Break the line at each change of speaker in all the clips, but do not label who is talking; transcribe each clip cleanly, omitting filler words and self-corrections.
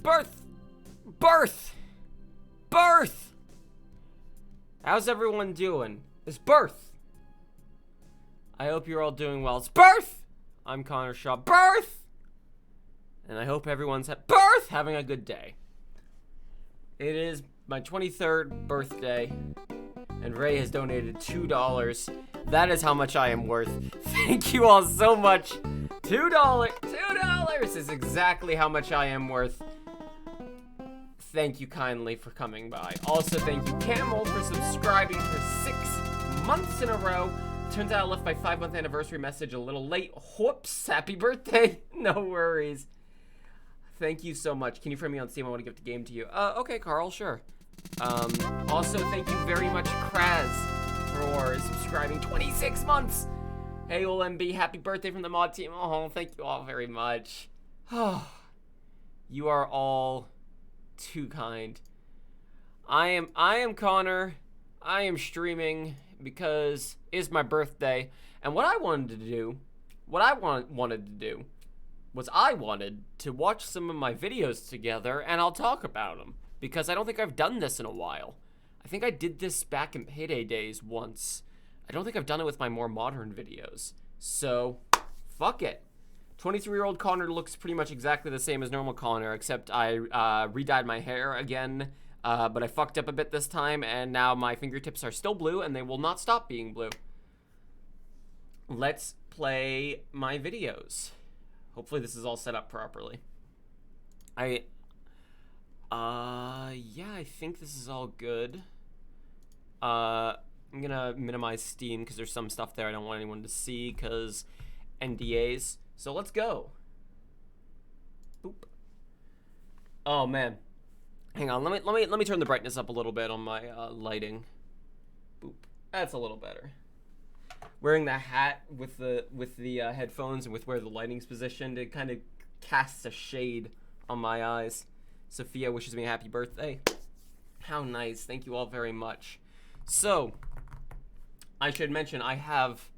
Birth! How's everyone doing? It's birth! I hope you're all doing well. It's birth! I'm Connor Shaw. Birth! And I hope everyone's having a good day. It is my 23rd birthday, and Ray has donated $2. That is how much I am worth. Thank you all so much. $2 is exactly how much I am worth. Thank you kindly for coming by. Also, thank you, Camel, for subscribing for 6 months in a row. Turns out I left my 5-month anniversary message a little late. Whoops, happy birthday. No worries. Thank you so much. Can you friend me on Steam? I want to give the game to you. Okay, Carl, sure. Also, thank you very much, Kraz, for subscribing 26 months. Hey, OLMB, happy birthday from the mod team. Oh, thank you all very much. You are all too kind. I am Connor. I am streaming because it's my birthday, and what I wanted to do was I wanted to watch some of my videos together, and I'll talk about them because I don't think I've done this in a while. I think I did this back in Payday days once. I don't think I've done it with my more modern videos. So, fuck it. 23-year-old Connor looks pretty much exactly the same as normal Connor, except I re-dyed my hair again, but I fucked up a bit this time, and now my fingertips are still blue, and they will not stop being blue. Let's play my videos. Hopefully this is all set up properly. Yeah, I think this is all good. I'm gonna minimize Steam because there's some stuff there I don't want anyone to see because NDAs. So let's go. Boop. Oh man, hang on. Let me turn the brightness up a little bit on my lighting. Boop. That's a little better. Wearing the hat with the headphones and with where the lighting's positioned, it kind of casts a shade on my eyes. Sophia wishes me a happy birthday. How nice. Thank you all very much. So, I should mention I have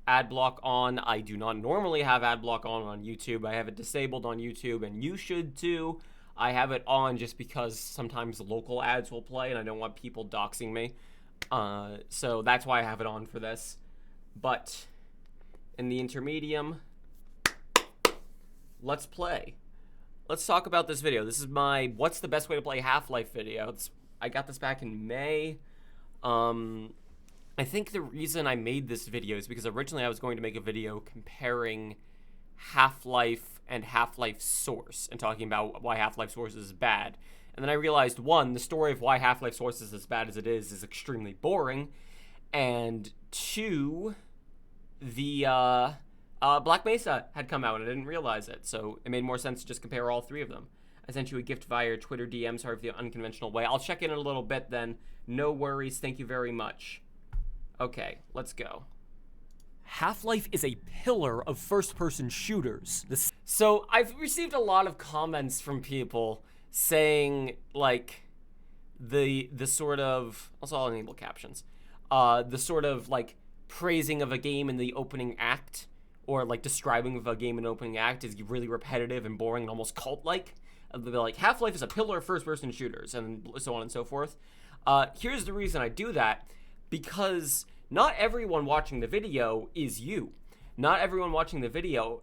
ad block on. I do not normally have ad block on YouTube. I have it disabled on YouTube, and you should too. I have it on just because sometimes local ads will play, and I don't want people doxing me. So that's why I have it on for this. But in the intermedium, let's play. Let's talk about this video. This is my what's the best way to play Half-Life video. I got this back in May. I think the reason I made this video is because originally I was going to make a video comparing Half-Life and Half-Life Source and talking about why Half-Life Source is bad. And then I realized, one, the story of why Half-Life Source is as bad as it is extremely boring. And two, the Black Mesa had come out and I didn't realize it, so it made more sense to just compare all three of them. I sent you a gift via your Twitter DM, sorry for the unconventional way. I'll check in a little bit then. No worries, thank you very much. Okay, let's go.
Half-Life is a pillar of first-person shooters.
So I've received a lot of comments from people saying, like, the sort of, also I'll enable captions, the sort of, like, praising of a game in the opening act, or, like, describing of a game in the opening act is really repetitive and boring and almost cult-like. They'll be like, Half-Life is a pillar of first-person shooters, and so on and so forth. Here's the reason I do that, because not everyone watching the video is you. Not everyone watching the video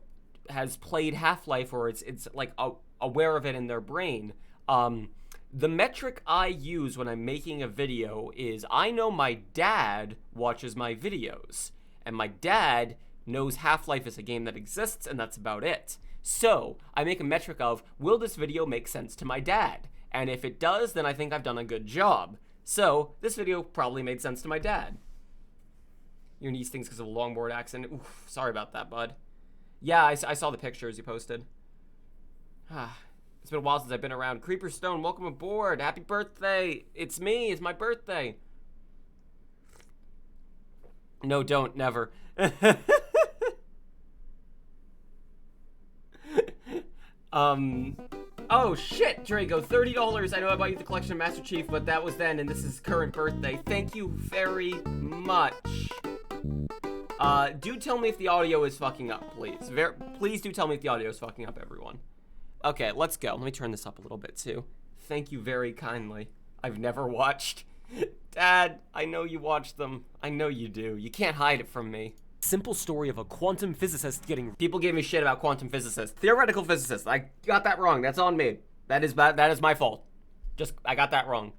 has played Half-Life, or it's like, aware of it in their brain. The metric I use when I'm making a video is I know my dad watches my videos, and my dad knows Half-Life is a game that exists, and that's about it. So, I make a metric of, will this video make sense to my dad? And if it does, then I think I've done a good job. So, this video probably made sense to my dad. You're in these things because of a longboard accident. Oof, sorry about that, bud. Yeah, I saw the pictures you posted. It's been a while since I've been around. Creeper Stone, welcome aboard. Happy birthday. It's me. It's my birthday. No, don't. Never. Oh shit, Drago, $30. I know I bought you the collection of Master Chief, but that was then, and this is current birthday. Thank you very much. Do tell me if the audio is fucking up, please. Please do tell me if the audio is fucking up, everyone. Okay, let's go. Let me turn this up a little bit too. Thank you very kindly. I've never watched. Dad, I know you watch them. I know you do. You can't hide it from me.
Simple story of a quantum physicist getting...
People gave me shit about quantum physicists. Theoretical physicists. I got that wrong. That's on me. That is my fault. I got that wrong.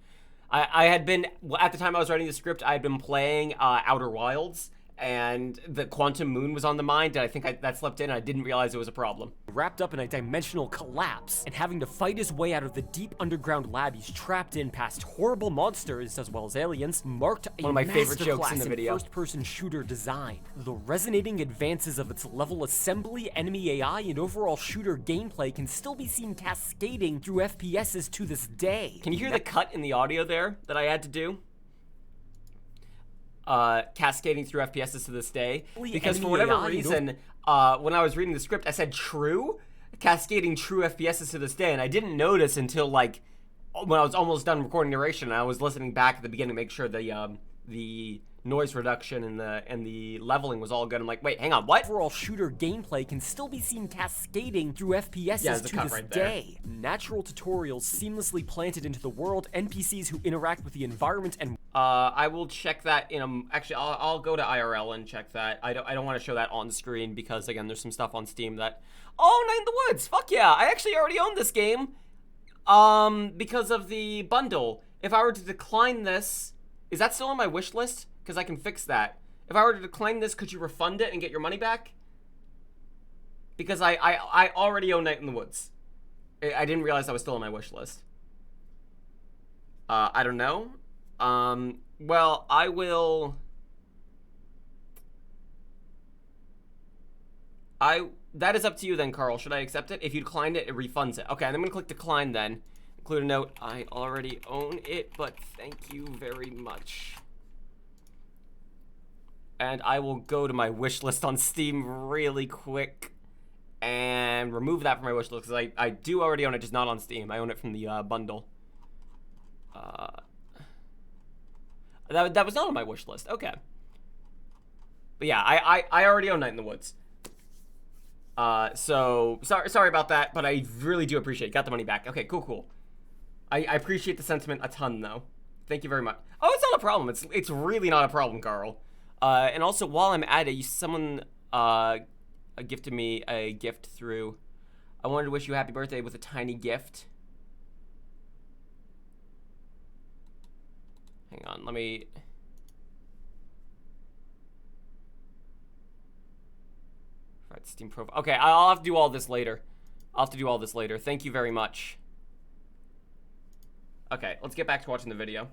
I had been, at the time I was writing the script, I had been playing Outer Wilds, and the quantum moon was on the mind, and I think that slipped in, and I didn't realize it was a problem.
Wrapped up in a dimensional collapse, and having to fight his way out of the deep underground lab he's trapped in past horrible monsters as well as aliens, marked a
one of my favorite jokes in the
masterclass
video.
First-person shooter design. The resonating advances of its level assembly, enemy AI, and overall shooter gameplay can still be seen cascading through FPSs to this day.
Can you hear the cut in the audio there that I had to do? Cascading through FPSs to this day, because for whatever reason, when I was reading the script, I said true, cascading true FPSs to this day, and I didn't notice until like when I was almost done recording narration, and I was listening back at the beginning to make sure the noise reduction and the leveling was all good. I'm like, wait, hang on, what?
Overall shooter gameplay can still be seen cascading through FPSs to this day. Natural tutorials seamlessly planted into the world, NPCs who interact with the environment, and
I will check that in a... Actually, I'll go to IRL and check that. I don't want to show that on screen because, again, there's some stuff on Steam that... Oh, Night in the Woods! Fuck yeah! I actually already own this game because of the bundle. If I were to decline this... Is that still on my wish list? Because I can fix that. If I were to decline this, could you refund it and get your money back? Because I already own Night in the Woods. I didn't realize that was still on my wish list. I don't know. Well, I will... That is up to you then, Carl. Should I accept it? If you declined it, it refunds it. Okay, I'm gonna click decline then. Include a note, I already own it, but thank you very much. And I will go to my wish list on Steam really quick and remove that from my wish list because I do already own it, just not on Steam. I own it from the bundle. That was not on my wish list. Okay. But yeah, I already own Night in the Woods. So sorry about that, but I really do appreciate it. Got the money back. Okay, cool. I appreciate the sentiment a ton though. Thank you very much. Oh, it's not a problem. It's really not a problem, Carl. And also while I'm at it, someone gifted me a gift through. I wanted to wish you a happy birthday with a tiny gift. Hang on, let me... Right, Steam profile. Okay, I'll have to do all this later. Thank you very much. Okay, let's get back to watching the video.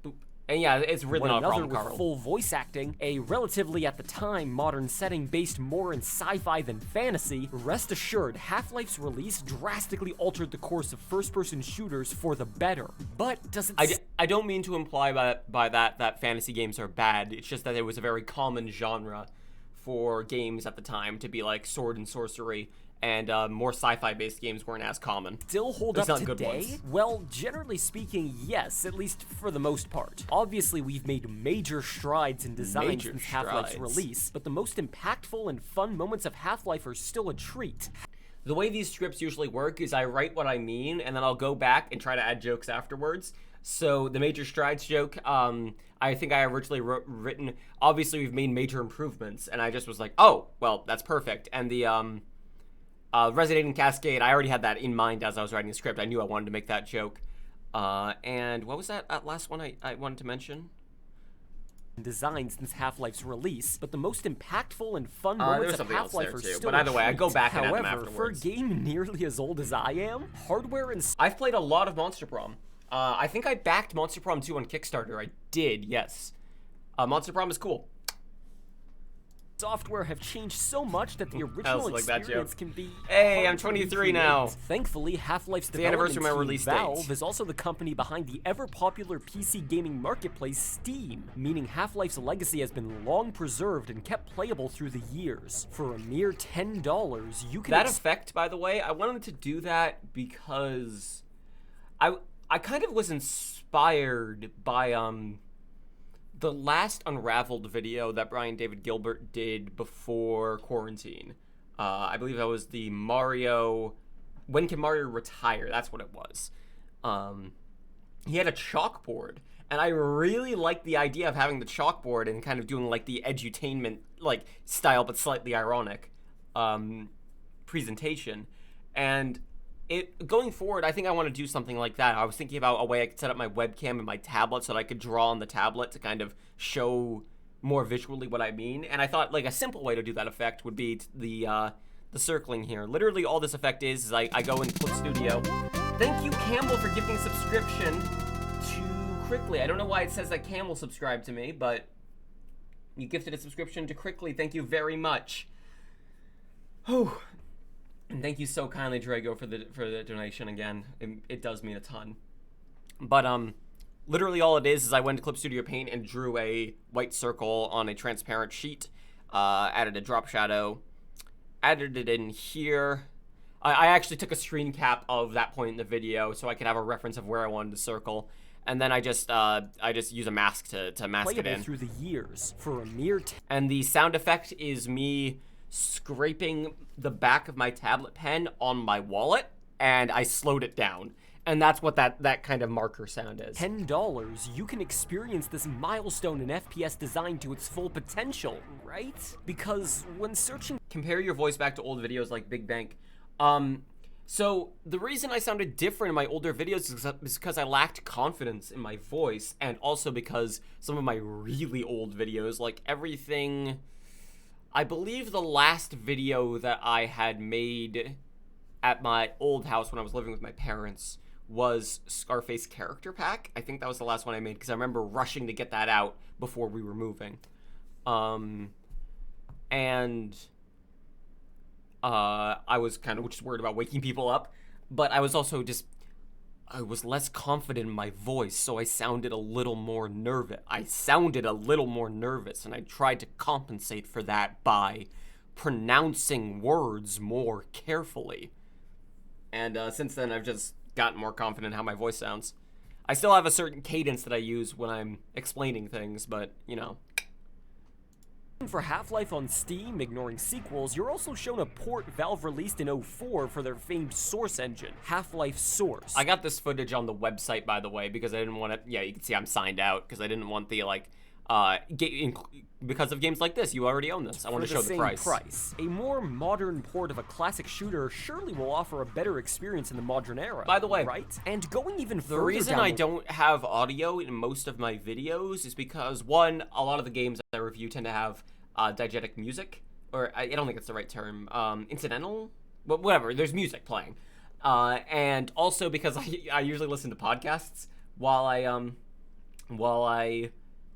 Boop. And yeah, it's really not a problem, Carl.
With full voice acting, a relatively, at the time, modern setting based more in sci-fi than fantasy, rest assured, Half-Life's release drastically altered the course of first-person shooters for the better. But does it...
I don't mean to imply by that fantasy games are bad. It's just that it was a very common genre for games at the time to be like sword and sorcery, and more sci-fi based games weren't as common.
Still hold up today? Well, generally speaking, yes, at least for the most part. Obviously, we've made major strides in design since Half-Life's release, but the most impactful and fun moments of Half-Life are still a treat.
The way these scripts usually work is I write what I mean, and then I'll go back and try to add jokes afterwards. So the major strides joke, I think I originally written, obviously we've made major improvements, and I just was like, oh, well, that's perfect. And the resonating cascade, I already had that in mind as I was writing the script. I knew I wanted to make that joke. And what was that last one I wanted to mention?
Design since Half-Life's release, but the most impactful and fun moments of Half-Life are still.
But either way, I go back and add them afterwards.
For a game nearly as old as I am, hardware and...
I've played a lot of Monster Prom. I think I backed Monster Prom 2 on Kickstarter. I did, yes. Monster Prom is cool.
Software have changed so much that the original experience can be...
Hey, I'm 23 now.
Thankfully, Half-Life's development team, Valve, is also the company behind the ever-popular PC gaming marketplace Steam, meaning Half-Life's legacy has been long preserved and kept playable through the years. For a mere $10, you can...
That effect, by the way, I wanted to do that because I kind of was inspired by, the last Unraveled video that Brian David Gilbert did before quarantine. I believe that was the Mario when can Mario retire? That's what it was. He had a chalkboard, and I really liked the idea of having the chalkboard and kind of doing like the edutainment like style, but slightly ironic presentation. And going forward, I think I want to do something like that. I was thinking about a way I could set up my webcam and my tablet so that I could draw on the tablet to kind of show more visually what I mean. And I thought like a simple way to do that effect would be the circling here. Literally all this effect is I go into Clip Studio. Thank you, Campbell, for gifting a subscription to Crickly. I don't know why it says that Campbell subscribed to me, but you gifted a subscription to Crickly. Thank you very much. Oh, and thank you so kindly, Drago, for the donation again. It does mean a ton. But literally all it is I went to Clip Studio Paint and drew a white circle on a transparent sheet, added a drop shadow, added it in here. I actually took a screen cap of that point in the video so I could have a reference of where I wanted to circle. And then I just use a mask to mask it in.
Through the years for a mere
and the sound effect is me scraping the back of my tablet pen on my wallet, and I slowed it down. And that's what that kind of marker sound is.
$10, you can experience this milestone in FPS design to its full potential, right? Because when searching...
Compare your voice back to old videos like Big Bank. So the reason I sounded different in my older videos is because I lacked confidence in my voice, and also because some of my really old videos, like everything... I believe the last video that I had made at my old house when I was living with my parents was Scarface Character Pack. I think that was the last one I made because I remember rushing to get that out before we were moving. I was kind of just worried about waking people up, but I was also I was less confident in my voice, so I sounded a little more nervous. And I tried to compensate for that by pronouncing words more carefully. And since then, I've just gotten more confident in how my voice sounds. I still have a certain cadence that I use when I'm explaining things, but, you know.
For Half-Life on Steam, ignoring sequels, you're also shown a port Valve released in 2004 for their famed Source engine, Half-Life Source.
I got this footage on the website, by the way, because I didn't want to... Yeah, you can see I'm signed out, because I didn't want the, like... because of games like this, you already own this. I want to show the price.
A more modern port of a classic shooter surely will offer a better experience in the modern era.
By the way,
right? And going even further,
the reason I don't have audio in most of my videos is because, one, a lot of the games I review tend to have diegetic music, or I don't think it's the right term, incidental, but whatever, there's music playing. And also because I usually listen to podcasts while I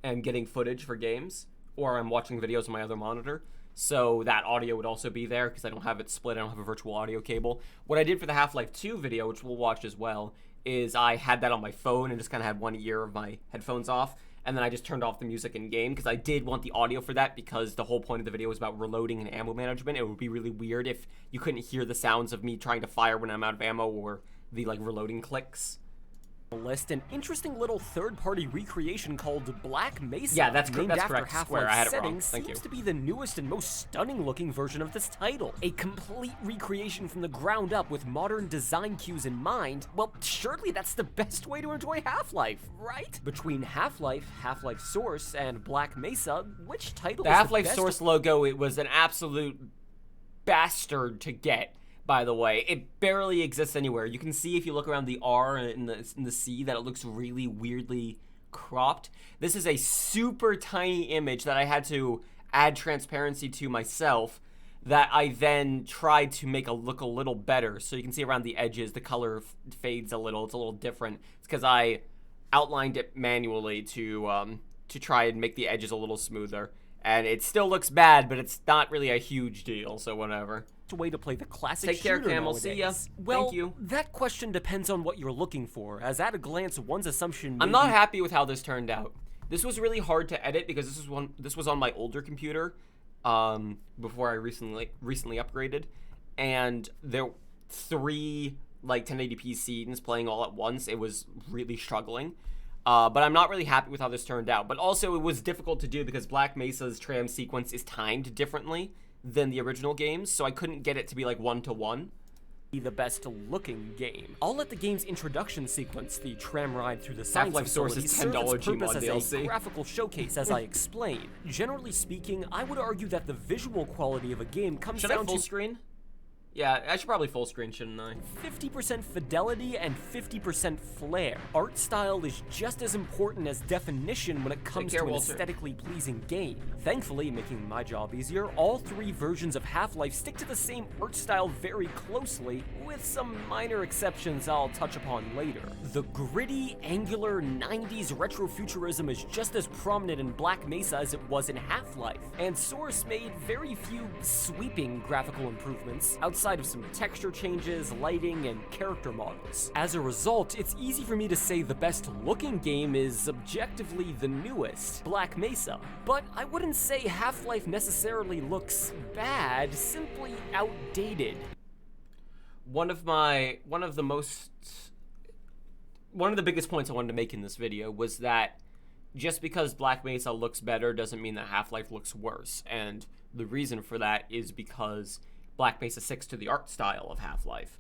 am getting footage for games, or I'm watching videos on my other monitor. So that audio would also be there because I don't have it split. I don't have a virtual audio cable. What I did for the Half-Life 2 video, which we'll watch as well, is I had that on my phone and just kind of had one ear of my headphones off. And then I just turned off the music in game because I did want the audio for that, because the whole point of the video was about reloading and ammo management. It would be really weird if you couldn't hear the sounds of me trying to fire when I'm out of ammo, or the like reloading clicks.
List an interesting little third-party recreation called Black Mesa.
Yeah, that's
named
that's
after
correct.
Half-Life
Square, I had it
setting,
wrong. Thank you.
Seems to be the newest and most stunning-looking version of this title. A complete recreation from the ground up with modern design cues in mind. Well, surely that's the best way to enjoy Half-Life, right? Between Half-Life, Half-Life Source, and Black Mesa, which title
the
is
Half-Life
the best?
Source logo, it was an absolute bastard to get. By the way, it barely exists anywhere. You can see if you look around the R and in the C that it looks really weirdly cropped. This is a super tiny image that I had to add transparency to myself, that I then tried to make look a little better. So you can see around the edges, the color fades a little. It's a little different. It's because I outlined it manually to try and make the edges a little smoother. And it still looks bad, but it's not really a huge deal, so whatever.
Way to play the classic
Take care,
shooter
Camel.
nowadays.
See ya.
Well,
Thank you.
That question depends on what you're looking for, as at a glance, one's assumption
I'm not happy with how this turned out. This was really hard to edit because this was on my older computer, before I recently upgraded, and there were 3 like 1080p scenes playing all at once. It was really struggling. But I'm not really happy with how this turned out. But also, it was difficult to do because Black Mesa's tram sequence is timed differently than the original games, so I couldn't get it to be like 1-to-1.
the best looking game. I'll let the game's introduction sequence, the tram ride through the science
Half-Life Source
facility,
is
serve
$10
its purpose
Gmod
as
DLC.
a graphical showcase as I explain. Generally speaking, I would argue that the visual quality of a game comes
Should
down
I full
to
screen? Yeah, I should probably full screen, shouldn't I?
50% fidelity and 50% flair. Art style is just as important as definition when it comes to an aesthetically pleasing game. Thankfully, making my job easier, all 3 versions of Half-Life stick to the same art style very closely, with some minor exceptions I'll touch upon later. The gritty, angular 90s retrofuturism is just as prominent in Black Mesa as it was in Half-Life, and Source made very few sweeping graphical improvements, outside of some texture changes, lighting, and character models. As a result, it's easy for me to say the best looking game is objectively the newest, Black Mesa. But I wouldn't say Half-Life necessarily looks bad, simply outdated.
One of the biggest points I wanted to make in this video was that just because Black Mesa looks better doesn't mean that Half-Life looks worse, and the reason for that is because Black Mesa sticks to the art style of Half-Life,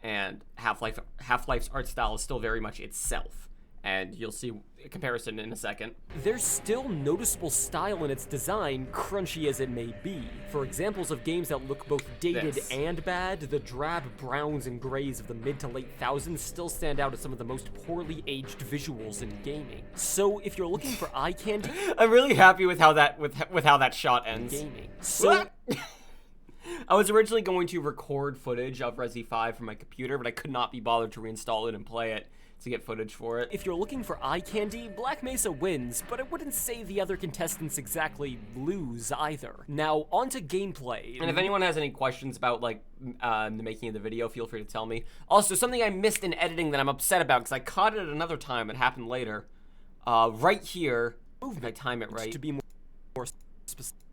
and Half-Life's art style is still very much itself, and you'll see a comparison in a second.
There's still noticeable style in its design, crunchy as it may be. For examples of games that look both dated and bad, the drab browns and grays of the mid to late thousands still stand out as some of the most poorly aged visuals in gaming. So if you're looking for eye candy,
I'm really happy with how that shot ends.
Gaming. So
I was originally going to record footage of Resi 5 from my computer, but I could not be bothered to reinstall it and play it to get footage for it.
If you're looking for eye candy, Black Mesa wins, but I wouldn't say the other contestants exactly lose either. Now, onto gameplay.
And if anyone has any questions about, like, the making of the video, feel free to tell me. Also, something I missed in editing that I'm upset about, because I caught it at another time, it happened later. Right here, if I time it right.
To be more specific.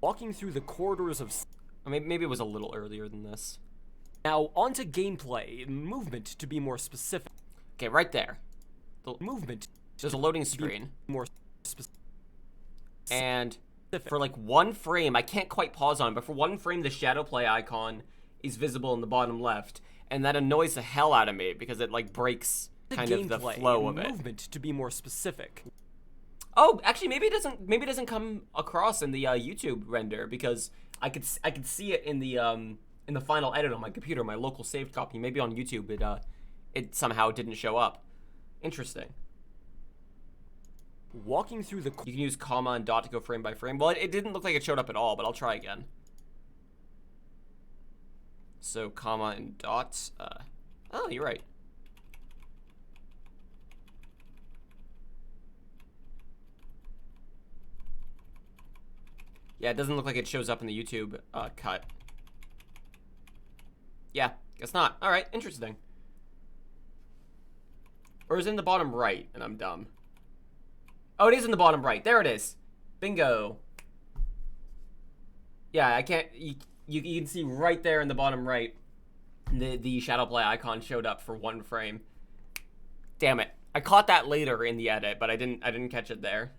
Walking through the corridors of...
I mean, maybe it was a little earlier than this.
Now, onto gameplay. Movement, to be more specific.
Okay, right there. The
movement.
There's a loading screen.
More specific.
And for like 1 frame, I can't quite pause on it, but for 1 frame, the shadow play icon is visible in the bottom left. And that annoys the hell out of me because it like breaks kind of the flow of it.
Movement, to be more specific.
Oh, actually, maybe it doesn't come across in the YouTube render because I could see it in the final edit on my computer, my local saved copy. Maybe on YouTube it somehow didn't show up. Interesting.
Walking through the...
You can use comma and dot to go frame by frame. Well, it didn't look like it showed up at all, but I'll try again. So comma and dots. Oh, you're right. Yeah, it doesn't look like it shows up in the YouTube cut. Yeah, guess not. All right, interesting. Or is it in the bottom right and I'm dumb? Oh, it is in the bottom right. There it is. Bingo. Yeah, I can't... You can see right there in the bottom right, the shadow play icon showed up for 1 frame. Damn it. I caught that later in the edit, but I didn't catch it there.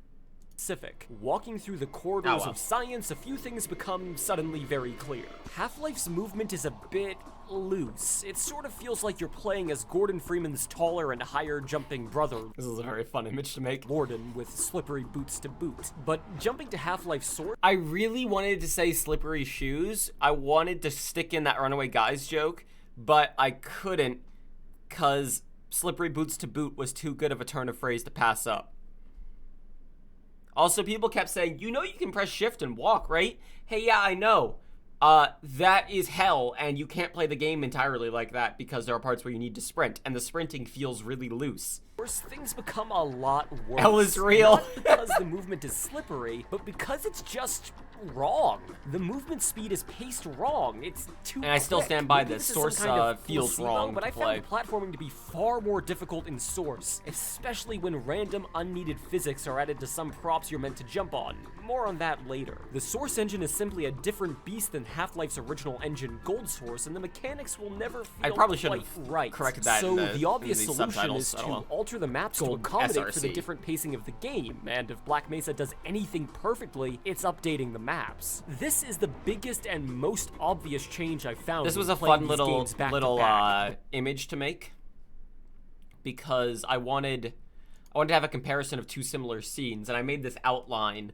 Specific. Walking through the corridors of science, a few things become suddenly very clear. Half-Life's movement is a bit loose. It sort of feels like you're playing as Gordon Freeman's taller and higher jumping brother.
This is a very fun image to make.
Warden with slippery boots to boot. But jumping to Half-Life Source...
I really wanted to say slippery shoes. I wanted to stick in that Runaway Guys joke, but I couldn't because slippery boots to boot was too good of a turn of phrase to pass up. Also, people kept saying, you know you can press shift and walk, right? Hey, yeah, I know. That is hell, and you can't play the game entirely like that because there are parts where you need to sprint, and the sprinting feels really loose.
Things become a lot worse.
Hell is real.
Not because the movement is slippery, but because it's just wrong. The movement speed is paced wrong. It's too
And I still stand by this. Source feels wrong
but
to
I
play.
found platforming to be far more difficult in Source, especially when random, unneeded physics are added to some props you're meant to jump on. More on that later. The Source engine is simply a different beast than Half-Life's original engine, Gold Source, and the mechanics will never feel
I probably should
quite
have
right.
corrected that.
So the obvious
in
solution is to alter the maps to accommodate for the
SRC.
different pacing of the game, and if Black Mesa does anything perfectly, it's updating the maps. This is the biggest and most obvious change I found.
This was a fun little image to make, because I wanted to have a comparison of two similar scenes, and I made this outline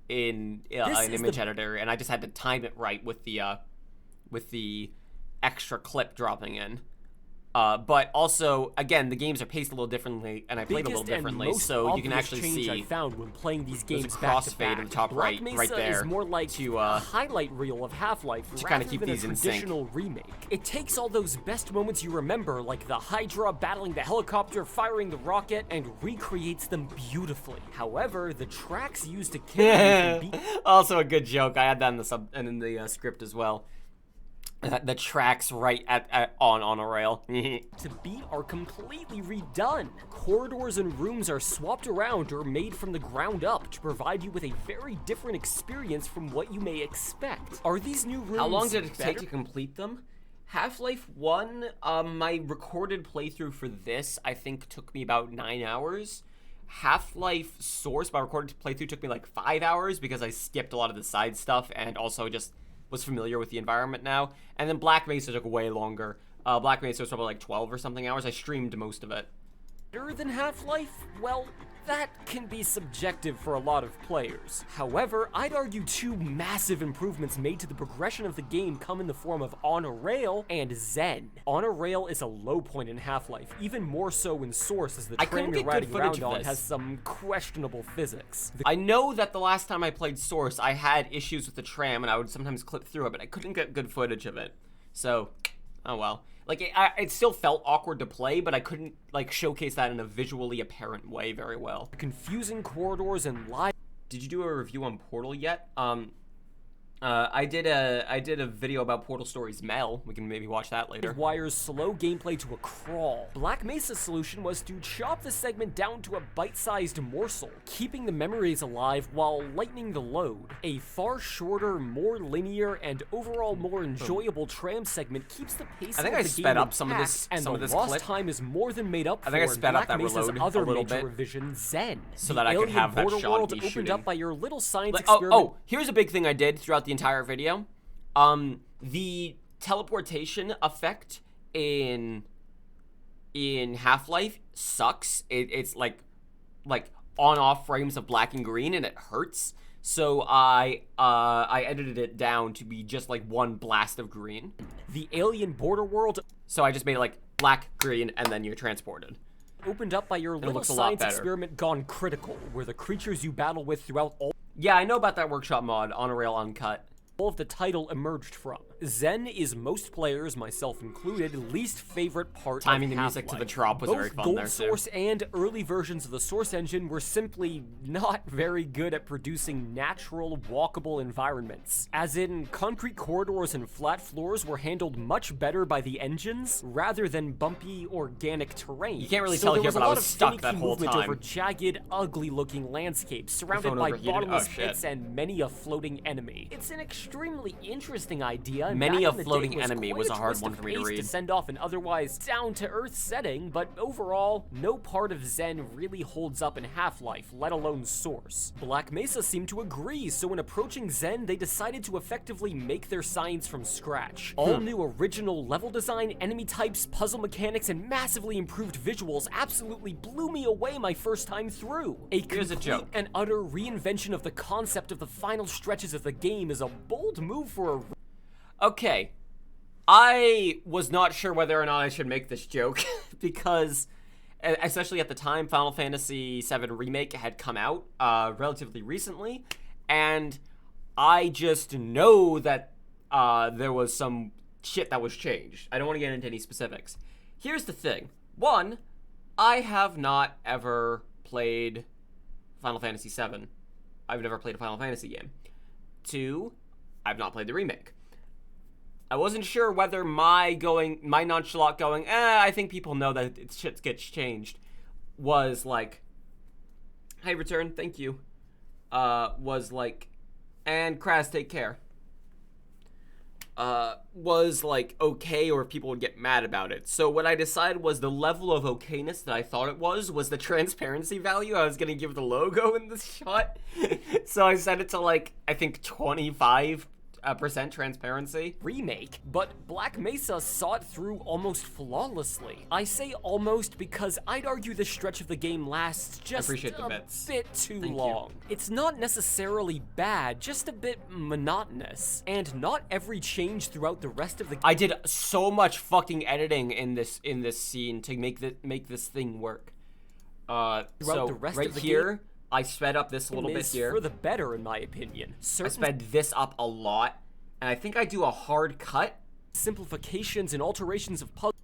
in an image editor, and I just had to time it right with the extra clip dropping in. But also, again, the games are paced a little differently, and I played a little differently, so you can actually see
I found when playing these games
crossfade in the top right there
is more like
to
a highlight reel of Half-Life
to kind of keep
than
these
a
in sync.
traditional remake. It takes all those best moments you remember, like the Hydra battling the helicopter, firing the rocket, and recreates them beautifully. However, the tracks used to kill you can be
also a good joke. I had that in the script as well. The tracks right on a rail.
to beat are completely redone. Corridors and rooms are swapped around or made from the ground up to provide you with a very different experience from what you may expect. Are these new rooms
How long did it take to complete them? Half-Life 1, my recorded playthrough for this, I think, took me about 9 hours. Half-Life Source, my recorded playthrough took me like 5 hours because I skipped a lot of the side stuff and also just was familiar with the environment now. And then Black Mesa took way longer. Black Mesa was probably like 12 or something hours. I streamed most of it.
Better than Half-Life? Well, that can be subjective for a lot of players. However, I'd argue two massive improvements made to the progression of the game come in the form of On a Rail and Zen. On a Rail is a low point in Half-Life, even more so in Source, as the train you're riding around on has some questionable physics.
I know that the last time I played Source, I had issues with the tram, and I would sometimes clip through it, but I couldn't get good footage of it. So, oh well. Like, it still felt awkward to play, but I couldn't, like, showcase that in a visually apparent way very well.
Confusing corridors and live...
Did you do a review on Portal yet? I did a video about Portal Stories Mel. We can maybe watch that later.
Wires slow gameplay to a crawl. Black Mesa's solution was to chop the segment down to a bite-sized morsel, keeping the memories alive while lightening the load. A far shorter, more linear, and overall more enjoyable tram segment keeps the pace of the game intact,
sped up some of this
lost
clip.
time is more than made up for.
I think I sped up that
Mesa's
reload
other
a little
major
bit,
revision, Zen,
so that I could have that shot
world
of me
opened
shooting.
up by your little science experiment.
Oh, here's a big thing I did throughout the entire video. The teleportation effect in Half-Life sucks. It's like on-off frames of black and green, and it hurts. So I edited it down to be just like one blast of green.
The alien border world.
So I just made it like black, green, and then you're transported.
Opened up by your little science experiment gone critical, where the creatures you battle with throughout all...
Yeah, I know about that workshop mod, On a Rail Uncut.
All of the title emerged from. Zen is most players, myself included, least favorite part
Timing
of
the music to the drop was
Both
very fun
Gold
there,
Source
too.
and early versions of the Source engine were simply not very good at producing natural, walkable environments. As in, concrete corridors and flat floors were handled much better by the engines, rather than bumpy, organic terrain.
You can't really tell here, but I was stuck that whole time.
Over jagged, ugly-looking landscapes, surrounded by bottomless pits and many a floating enemy. It's an extremely interesting idea.
Many a floating enemy was a hard one for me to read.
To send off an otherwise down-to-earth setting, but overall, no part of Zen really holds up in Half-Life, let alone Source. Black Mesa seemed to agree, so when approaching Zen, they decided to effectively make their science from scratch. All new original level design, enemy types, puzzle mechanics, and massively improved visuals absolutely blew me away my first time through.
Here's a joke.
And utter reinvention of the concept of the final stretches of the game is a bold move for a...
Okay, I was not sure whether or not I should make this joke because, especially at the time, Final Fantasy VII Remake had come out relatively recently, and I just know that there was some shit that was changed. I don't want to get into any specifics. Here's the thing. One, I have not ever played Final Fantasy VII. I've never played a Final Fantasy game. Two, I've not played the remake. I wasn't sure whether my nonchalant going, I think people know that shit gets changed, was like, hey, Return, thank you, was like, and Kraz, take care. was like okay, or if people would get mad about it. So what I decided was the level of okayness that I thought it was the transparency value I was gonna give the logo in this shot. So I set it to like, I think 25% transparency.
Remake, but Black Mesa saw it through almost flawlessly. I say almost because I'd argue this stretch of the game lasts just a bit too long. It's not necessarily bad, just a bit monotonous, and not every change throughout the rest of the game.
I did so much fucking editing in this scene to make this thing work. So
the rest
right
of the
here,
game,
I sped up this a little bit here.
For the better, in my opinion.
I sped this up a lot, and I think I do a hard cut.
Simplifications and alterations of puzzles.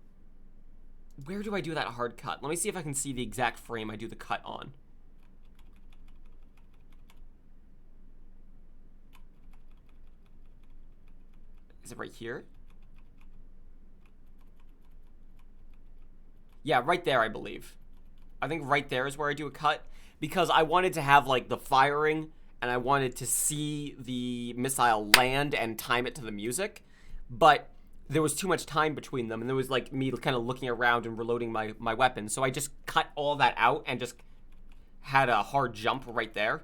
Where do I do that hard cut? Let me see if I can see the exact frame I do the cut on. Is it right here? Yeah, right there, I believe. I think right there is where I do a cut, because I wanted to have like the firing, and I wanted to see the missile land and time it to the music, but there was too much time between them, and there was like me kind of looking around and reloading my weapon, so I just cut all that out and just had a hard jump right there.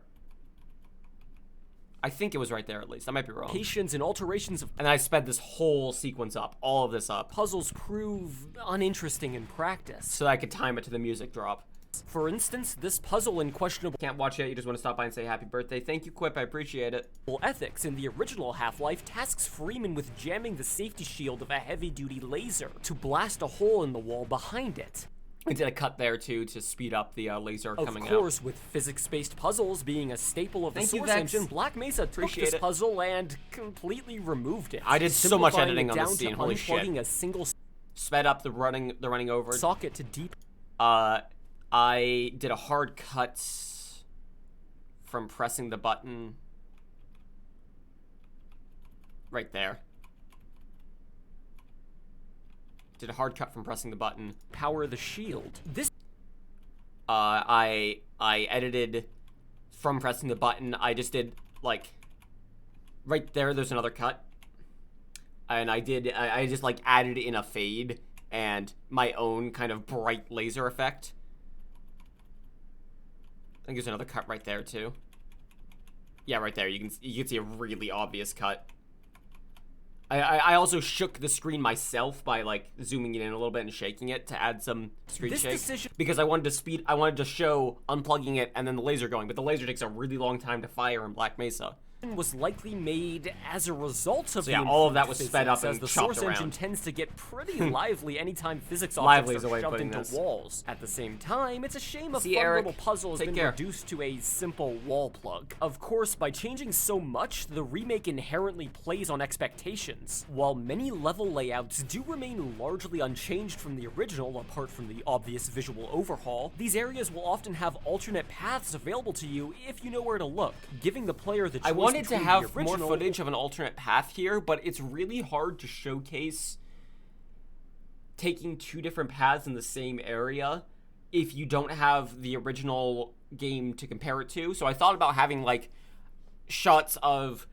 I think it was right there, at least. I might be wrong.
And alterations of...
And I sped this whole sequence up, all of this up.
Puzzles prove uninteresting in practice.
So that I could time it to the music drop.
For instance, this puzzle in questionable...
Can't watch it, you just want to stop by and say happy birthday. Thank you, Quip, I appreciate it.
Ethics in the original Half-Life tasks Freeman with jamming the safety shield of a heavy-duty laser to blast a hole in the wall behind it.
I did a cut there, too, to speed up the laser coming out.
Of course, with physics-based puzzles being a staple of the Source engine, Black Mesa took this puzzle and completely removed it.
I did so much editing on this scene, holy shit.
A single
sped up the running over.
Socket to deep.
I did a hard cut from pressing the button right there. Did a hard cut from pressing the button.
Power the shield. This
I edited from pressing the button. I just did like right there, there's another cut. And I just like added in a fade and my own kind of bright laser effect. I think there's another cut right there too. Yeah, right there. You can see a really obvious cut. I also shook the screen myself by like zooming it in a little bit and shaking it to add some screen shake, because I wanted to show unplugging it and then the laser going, but the laser takes a really long time to fire in Black Mesa.
Was likely made as a result of
all of that was sped up and
the
chopped
Source
around.
engine tends to get pretty lively anytime physics objects are shoved into
this.
walls. At the same time, it's a shame a fun
Eric,
little puzzle has been reduced to a simple wall plug. Of course, by changing so much, the remake inherently plays on expectations. While many level layouts do remain largely unchanged from the original, apart from the obvious visual overhaul, these areas will often have alternate paths available to you if you know where to look, giving the player the choice.
I wanted to have more footage of an alternate path here, but it's really hard to showcase taking two different paths in the same area if you don't have the original game to compare it to. So I thought about having like shots of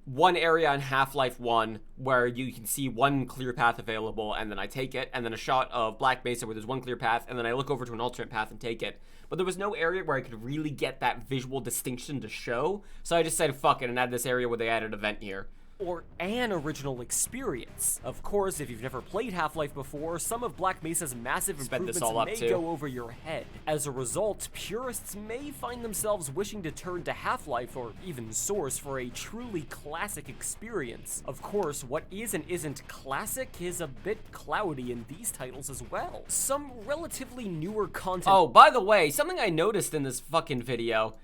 one area in Half-Life 1 where you can see one clear path available and then I take it, and then a shot of Black Mesa where there's one clear path and then I look over to an alternate path and take it. But there was no area where I could really get that visual distinction to show, so I just said fuck it and add this area where they added an event here.
Or an original experience. Of course, if you've never played Half-Life before, some of Black Mesa's massive improvements may go over your head. As a result, purists may find themselves wishing to turn to Half-Life or even Source for a truly classic experience. Of course, what is and isn't classic is a bit cloudy in these titles as well. Some relatively newer content.
Oh, by the way, something I noticed in this fucking video.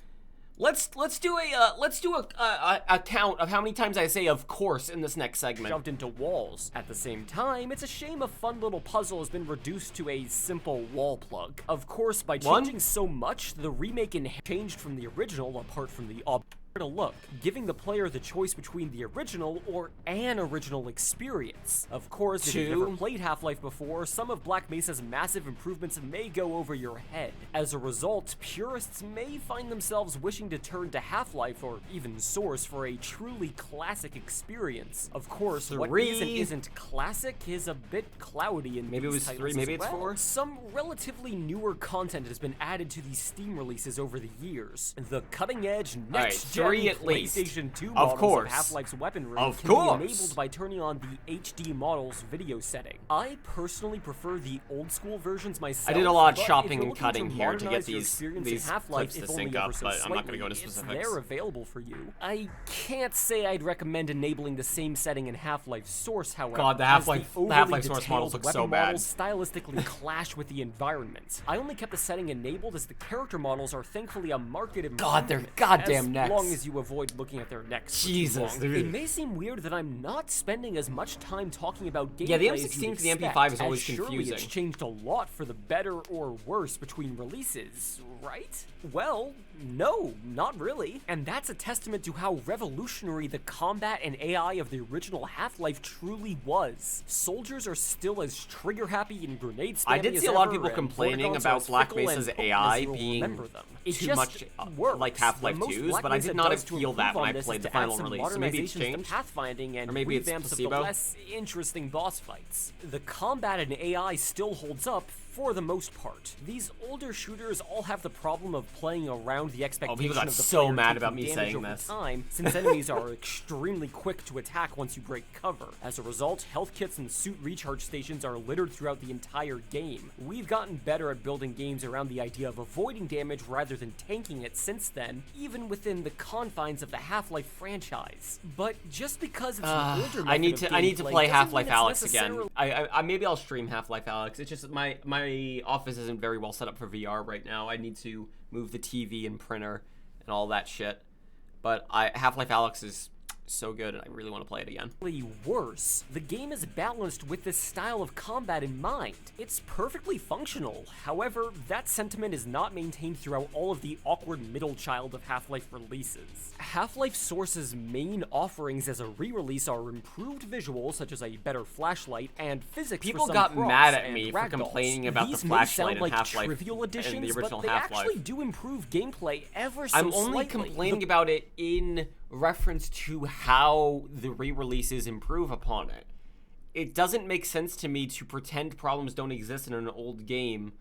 Let's do a count of how many times I say "of course" in this next segment.
Shoved into walls. At the same time, it's a shame a fun little puzzle has been reduced to a simple wall plug. Of course, by changing so much, the remake changed from the original, apart from the to look, giving the player the choice between the original or an original experience. Of course, if you've never played Half-Life before, some of Black Mesa's massive improvements may go over your head. As a result, purists may find themselves wishing to turn to Half-Life or even Source for a truly classic experience. Of course, what is and isn't classic is a bit cloudy in
maybe it was 3, maybe it's 4.
Some relatively newer content has been added to these Steam releases over the years. The cutting-edge next-gen PlayStation 2 models of Half-Life's weaponry can be enabled by turning on the HD models video setting. I personally prefer the old-school versions myself.
I did a lot of shopping and cutting here to get these clips to sync up, but I'm not going to go into specifics.
They're available for you. I can't say I'd recommend enabling the same setting in Half-Life Source, however.
God, the Half-Life Source models look so bad.
Models stylistically clash with the environment. I only kept the setting enabled as the character models are thankfully a market improvement.
God, their goddamn necks.
As long as you avoid looking at their necks.
Jesus, dude.
It may seem weird that I'm not spending as much time talking about gameplay.
Yeah, the M16 to the MP5 is always confusing.
Surely it's changed a lot for the better or worse between releases, right? Well, no, not really. And that's a testament to how revolutionary the combat and AI of the original Half-Life truly was. Soldiers are still as trigger-happy and grenade spammy.
I did see a lot of people complaining about Black Mesa's AI being too much like Half-Life 2's, but I did not feel that when I played the final release. So maybe it's changed,
pathfinding and
or maybe it's
revamps
placebo.
Of the less interesting boss fights. The combat and AI still holds up for the most part. These older shooters all have the problem of playing around the expectation
people got
of the
so
player
mad
taking
about me
damage
saying
over
this.
time, since enemies are extremely quick to attack once you break cover. As a result, health kits and suit recharge stations are littered throughout the entire game. We've gotten better at building games around the idea of avoiding damage rather than tanking it since then, even within the confines of the Half-Life franchise. But just because it's an older method
I need to play Half-Life Alyx again.
I
maybe I'll stream Half-Life Alyx. It's just my office isn't very well set up for VR right now. I need to move the TV and printer and all that shit. But Half-Life Alyx is so good, and I really want to play it again.
Worse, the game is balanced with this style of combat in mind. It's perfectly functional. However, that sentiment is not maintained throughout all of the awkward middle child of Half-Life releases. Half-Life Source's main offerings as a re-release are improved visuals, such as a better flashlight, and physics.
People got mad at me for complaining about the flashlight in Half-Life and the original Half-Life.
They actually do improve gameplay ever so
I'm only complaining about it in reference to how the re-releases improve upon it. It doesn't make sense to me to pretend problems don't exist in an old game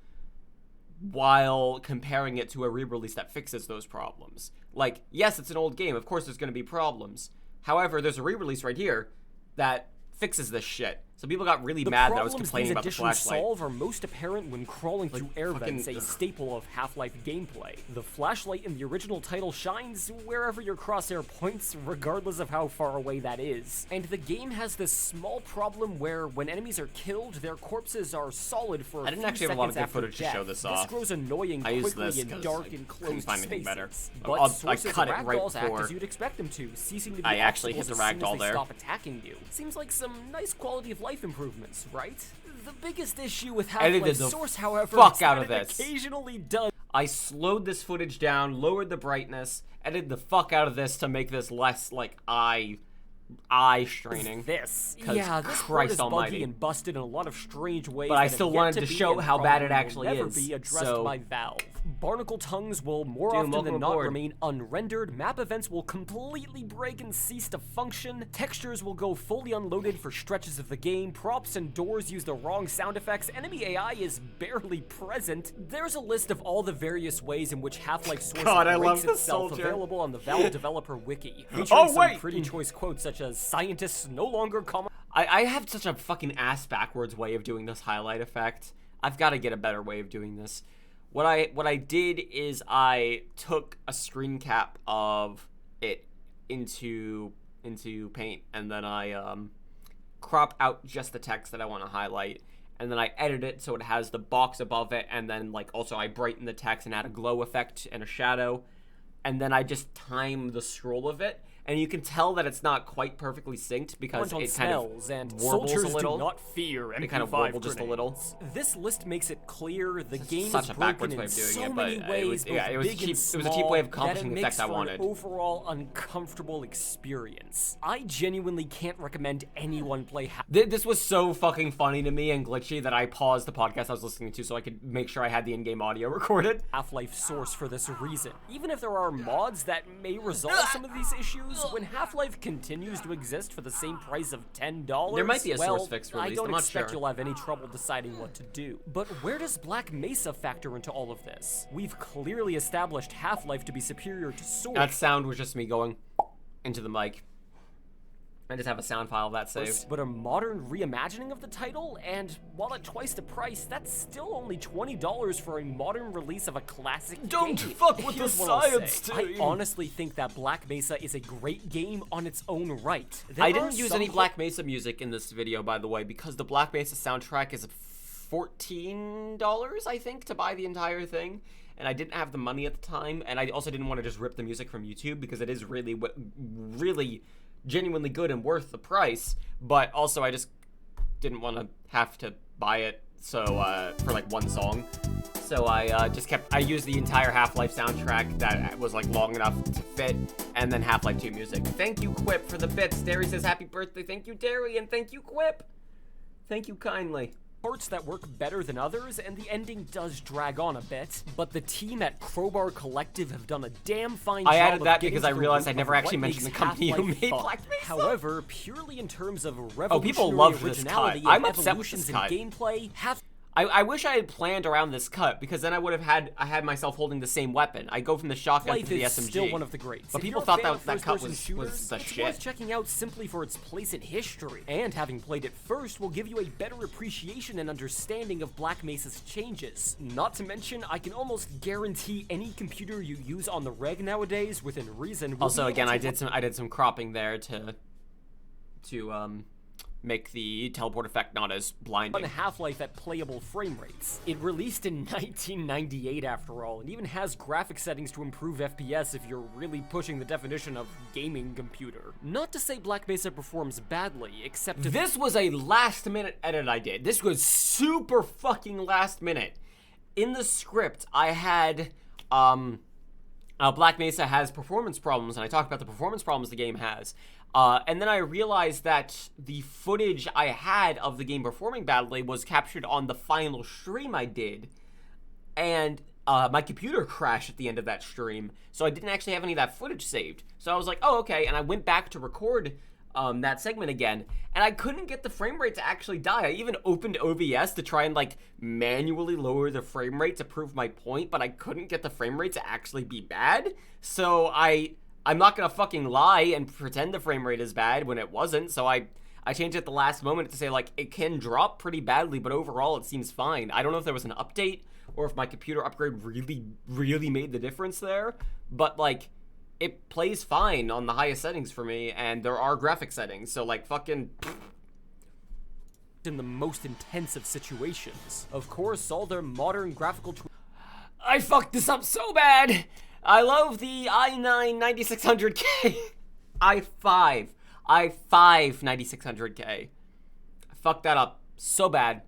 while comparing it to a re-release that fixes those problems. Like, yes, it's an old game. Of course there's going to be problems. However, there's a re-release right here that fixes this shit. So people got really mad that I was complaining about the flashlight.
The problems these additions solve are most apparent when crawling through air vents, a staple of Half-Life gameplay. The flashlight in the original title shines wherever your crosshair points, regardless of how far away that is. And the game has this small problem where when enemies are killed, their corpses are solid for a few seconds.
I didn't actually have a lot of good footage to show this off.
This grows annoying quickly in dark and closed
find anything better.
But
I cut it right
act
before
as you'd expect them to, ceasing to be
I actually hit the ragdoll there.
Stop attacking you. Seems like some nice quality of life improvements, right? The biggest issue with Half-Life Source, however, is that it occasionally does.
I slowed this footage down, lowered the brightness, edited the fuck out of this to make this less like eye straining.
This
Christ
part is
almighty.
buggy and busted in a lot of strange ways.
But I still wanted to show how bad it actually
never
is.
Be addressed
so
by Valve. Barnacle tongues will more often than not remain unrendered. Map events will completely break and cease to function. Textures will go fully unloaded for stretches of the game. Props and doors use the wrong sound effects. Enemy AI is barely present. There's a list of all the various ways in which Half-Life Source breaks itself available on the Valve developer wiki. Featuring some pretty choice quotes such as "Scientists no longer comment."
I have such a fucking ass backwards way of doing this highlight effect. I've got to get a better way of doing this. What I did is I took a screen cap of it into Paint, and then I crop out just the text that I want to highlight, and then I edit it so it has the box above it, and then like also I brighten the text and add a glow effect and a shadow, and then I just time the scroll of it, and you can tell that it's not quite perfectly synced because it kind of
and
warbles
soldiers
a little.
do not fear MP5
It kind of warbled just a little.
This list makes it clear the game
Such
is
a
broken
backwards way
in
of doing
so
it,
many
but
ways,
it was
big
cheap.
and
It was a cheap way of
small,
accomplishing
that
the
it
effect I
makes for
wanted.
an overall uncomfortable experience. I genuinely can't recommend anyone play
This was so fucking funny to me and glitchy that I paused the podcast I was listening to so I could make sure I had the in-game audio recorded.
Half-Life Source for this reason. Even if there are mods that may resolve some of these issues, when Half-Life continues to exist for the same price of $10,
there might be a
well,
source fix released.
I don't
I'm not
expect
sure.
you'll have any trouble deciding what to do. But where does Black Mesa factor into all of this? We've clearly established Half-Life to be superior to Source.
That sound was just me going into the mic. I just have a sound file of that saved.
But a modern reimagining of the title, and while at twice the price, that's still only $20 for a modern release of a classic game.
Don't fuck with the science, team.
I honestly think that Black Mesa is a great game on its own right.
I didn't use any Black Mesa music in this video, by the way, because the Black Mesa soundtrack is $14, I think, to buy the entire thing. And I didn't have the money at the time, and I also didn't want to just rip the music from YouTube because it is really genuinely good and worth the price, but also I just didn't want to have to buy it for like one song. So I used the entire Half-Life soundtrack that was like long enough to fit, and then Half-Life 2 music. Thank you, Quip, for the bits. Derry says happy birthday. Thank you, Derry, and thank you, Quip. Thank you kindly.
Parts that work better than others, and the ending does drag on a bit, but the team at Crowbar Collective have done a damn fine job.
I added that because I realized I never actually mentioned the company who made Black Mesa.
However, purely in terms of
people love
revolutionary
this cut.
originality
I'm
and
upset with
evolutions
this
in
cut.
gameplay,
I wish I had planned around this cut, because then I would have had myself holding the same weapon. I go from the shotgun to the SMG.
Is still one of the greats.
But
If
people
you're a
thought
fan
that
of
that cut
first-person
was
shooters,
the
it's
shit.
worth checking out simply for its place in history. And having played it first will give you a better appreciation and understanding of Black Mesa's changes. Not to mention, I can almost guarantee any computer you use on the reg nowadays, within reason, will
Also,
be
again,
able to
I did some cropping there to make the teleport effect not as blinding.
on Half-Life at playable frame rates. It released in 1998 after all, and even has graphic settings to improve FPS if you're really pushing the definition of gaming computer. Not to say Black Mesa performs badly, except
This was a last-minute edit I did. This was super fucking last minute. In the script, I had, Black Mesa has performance problems, and I talked about the performance problems the game has. And then I realized that the footage I had of the game performing badly was captured on the final stream I did. And my computer crashed at the end of that stream, so I didn't actually have any of that footage saved. So I was like, oh, okay, and I went back to record that segment again, and I couldn't get the frame rate to actually die. I even opened OBS to try and, like, manually lower the frame rate to prove my point, but I couldn't get the frame rate to actually be bad. So I'm not gonna fucking lie and pretend the frame rate is bad when it wasn't, so I changed it at the last moment to say, like, it can drop pretty badly, but overall it seems fine. I don't know if there was an update or if my computer upgrade really made the difference there, but, like, it plays fine on the highest settings for me, and there are graphic settings, so, like, fucking...
in the most intensive situations. Of course, all their modern graphical
I fucked this up so bad! I love the i9 9600K. i5 9600K. I fucked that up so bad.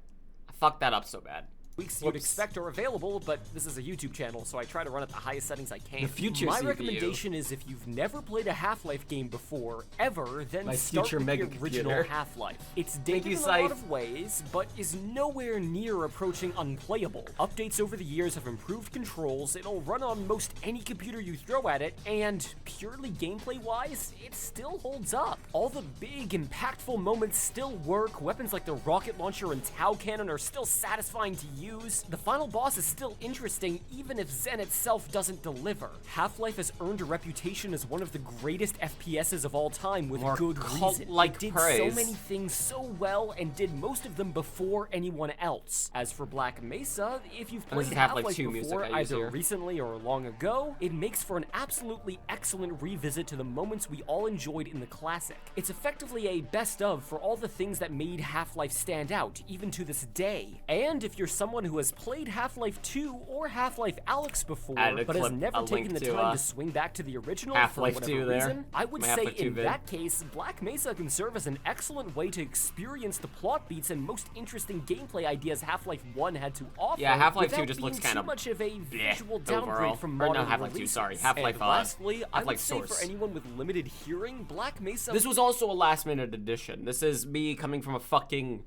Weeks you'd expect are available, but this is a YouTube channel, so I try to run at the highest settings I can.
The future
My
CPU.
recommendation is if you've never played a Half-Life game before, ever, then
My
start
future
with the
mega
original
computer.
Half-Life. It's dated in a lot of ways, but is nowhere near approaching unplayable. Updates over the years have improved controls, it'll run on most any computer you throw at it, and purely gameplay-wise, it still holds up. All the big, impactful moments still work, weapons like the rocket launcher and Tau cannon are still satisfying to use, the final boss is still interesting even if Zen itself doesn't deliver. Half-Life has earned a reputation as one of the greatest FPSs of all time with good reason. It did so many things so well and did most of them before anyone else. As for Black Mesa, if you've played Half-Life before, either recently or long ago, it makes for an absolutely excellent revisit to the moments we all enjoyed in the classic. It's effectively a best of for all the things that made Half-Life stand out, even to this day. And if you're someone someone who has played Half-Life 2 or Half-Life Alyx before,
Add
but has never taken the time to swing back to the original for whatever reason, I would say in that case, Black Mesa can serve as an excellent way to experience the plot beats and most interesting gameplay ideas Half-Life 1 had to offer.
Yeah, Half-Life 2 just looks kind of
too much of a visual downgrade
overall.
from modern
no, Half-Life 2, sorry. Half-Life
lastly, I would
Half-Life
say
Source.
for anyone with limited hearing, Black Mesa...
This was also a last-minute addition. This is me coming from a fucking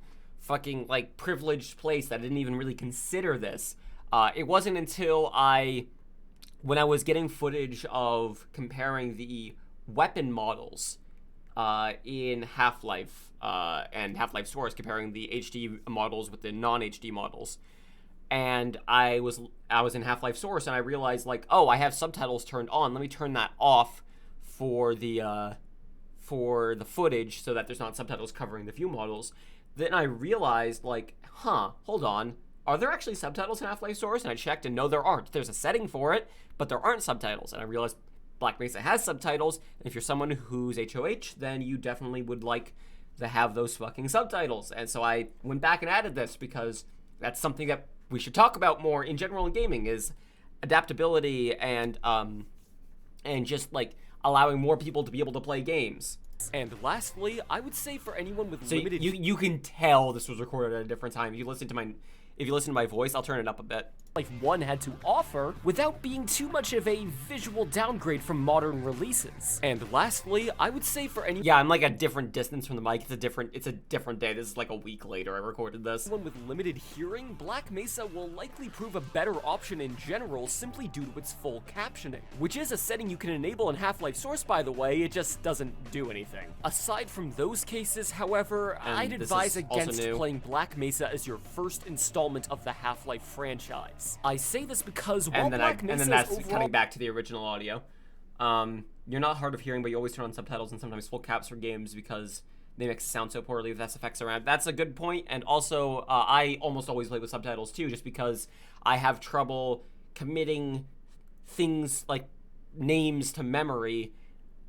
like privileged place that didn't even really consider this. It wasn't until when I was getting footage of comparing the weapon models in Half-Life and Half-Life Source, comparing the HD models with the non-HD models, and I was in Half-Life Source, and I realized, like, oh, I have subtitles turned on. Let me turn that off for the footage so that there's not subtitles covering the view models. Then I realized, like, hold on. Are there actually subtitles in Half-Life Source? And I checked, and no, there aren't. There's a setting for it, but there aren't subtitles. And I realized Black Mesa has subtitles, and if you're someone who's HOH, then you definitely would like to have those fucking subtitles. And so I went back and added this, because that's something that we should talk about more in general in gaming, is adaptability and just, like, allowing more people to be able to play games.
And lastly, I would say for anyone with limited...
You can tell this was recorded at a different time. If you listen to my voice, I'll turn it up a bit.
Life 1 had to offer without being too much of a visual downgrade from modern releases. And lastly, I would say for any...
Yeah, I'm like a different distance from the mic. It's a different day. This is like a week later I recorded this.
Anyone with limited hearing, Black Mesa will likely prove a better option in general simply due to its full captioning, which is a setting you can enable in Half-Life Source, by the way. It just doesn't do anything. Aside from those cases, however, I'd advise against playing Black Mesa as your first installment of the Half-Life franchise. I say this because while Black Mesa
and then that's
overall...
coming back to the original audio. You're not hard of hearing, but you always turn on subtitles and sometimes full caps for games because they make it sound so poorly with SFX around. That's a good point, and also I almost always play with subtitles too, just because I have trouble committing things like names to memory,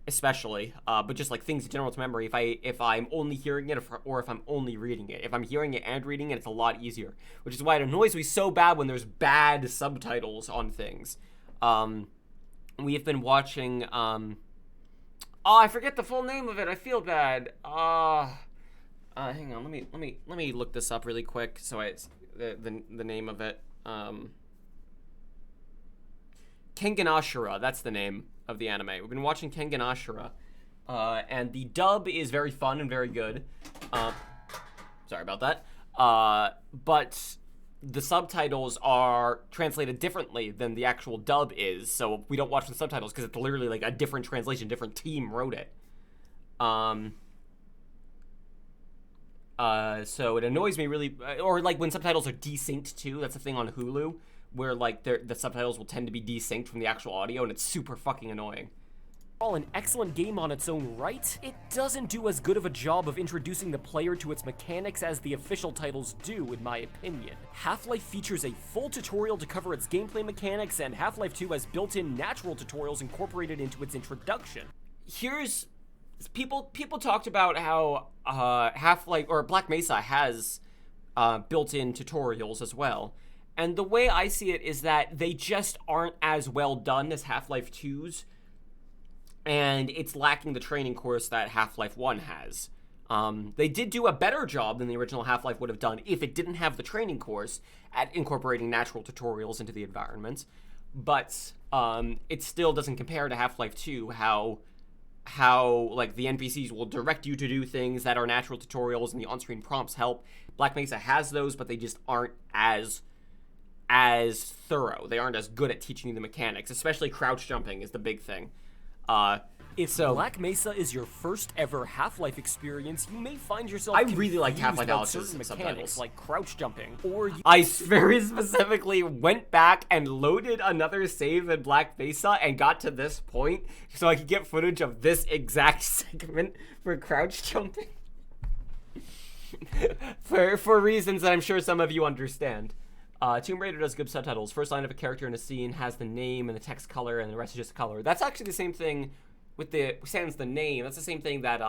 especially, but just like things in general to memory if I'm only hearing it or if I'm only reading it. If I'm hearing it and reading it, it's a lot easier, which is why it annoys me so bad when there's bad subtitles on things. We have been watching, I forget the full name of it. I feel bad. Hang on, let me look this up really quick. So it's the name of it. Kengan Ashura, that's the name of the anime. We've been watching Kengan Ashura, and the dub is very fun and very good. Sorry about that. But the subtitles are translated differently than the actual dub is, so we don't watch the subtitles because it's literally like a different translation, different team wrote it. So it annoys me really, or like when subtitles are desynced too. That's a thing on Hulu, where like the subtitles will tend to be desynced from the actual audio, and it's super fucking annoying.
While an excellent game on its own right, it doesn't do as good of a job of introducing the player to its mechanics as the official titles do, in my opinion. Half-Life features a full tutorial to cover its gameplay mechanics, and Half-Life 2 has built-in natural tutorials incorporated into its introduction.
Here's... People talked about how Half-Life, or Black Mesa has built-in tutorials as well. And the way I see it is that they just aren't as well done as Half-Life 2's, and it's lacking the training course that Half-Life 1 has. They did do a better job than the original Half-Life would have done if it didn't have the training course at incorporating natural tutorials into the environment, but it still doesn't compare to Half-Life 2, how like the NPCs will direct you to do things that are natural tutorials and the on-screen prompts help. Black Mesa has those, but they just aren't as thorough. They aren't as good at teaching you the mechanics, especially crouch jumping is the big thing.
If Black Mesa is your first ever Half-Life experience, you may find yourself
I really like Half-Life
Alyx's mechanics like crouch jumping, or
I very specifically went back and loaded another save in Black Mesa and got to this point so I could get footage of this exact segment for crouch jumping. for reasons that I'm sure some of you understand. Tomb Raider does good subtitles. First line of a character in a scene has the name and the text color, and the rest is just color. That's actually the same thing with sans the name. That's the same thing that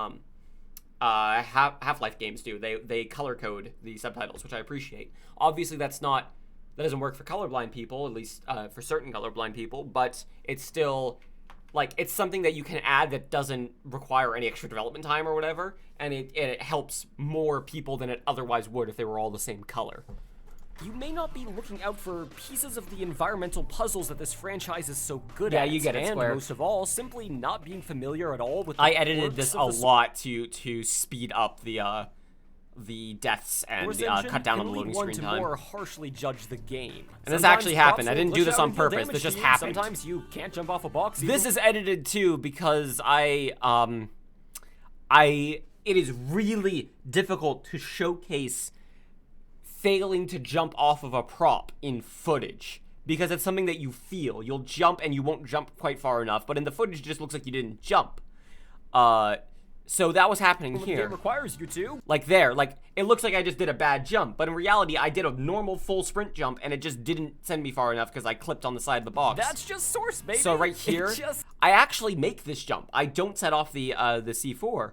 Half-Life games do. They color code the subtitles, which I appreciate. Obviously, that's not That doesn't work for colorblind people, at least for certain colorblind people, but it's still, like, it's something that you can add that doesn't require any extra development time or whatever, and it helps more people than it otherwise would if they were all the same color.
You may not be looking out for pieces of the environmental puzzles that this franchise is so good
Yeah,
at.
you get it,
and
Square.
most of all, simply not being familiar at all with the
I edited
quirks
this
of
a
the
lot to speed up the deaths and cut down on the loading screen
to
time.
more harshly judge the game.
And this actually happened. I didn't do this on purpose. This just happened.
Sometimes you can't jump off a box.
This is edited too because it is really difficult to showcase failing to jump off of a prop in footage because it's something that you feel. You'll jump and you won't jump quite far enough, but in the footage it just looks like you didn't jump. So that was happening here.
The game requires you to.
Like there, like it looks like I just did a bad jump, but in reality I did a normal full sprint jump and it just didn't send me far enough because I clipped on the side of the box.
That's just Source, baby.
So right here, I actually make this jump. I don't set off the C4,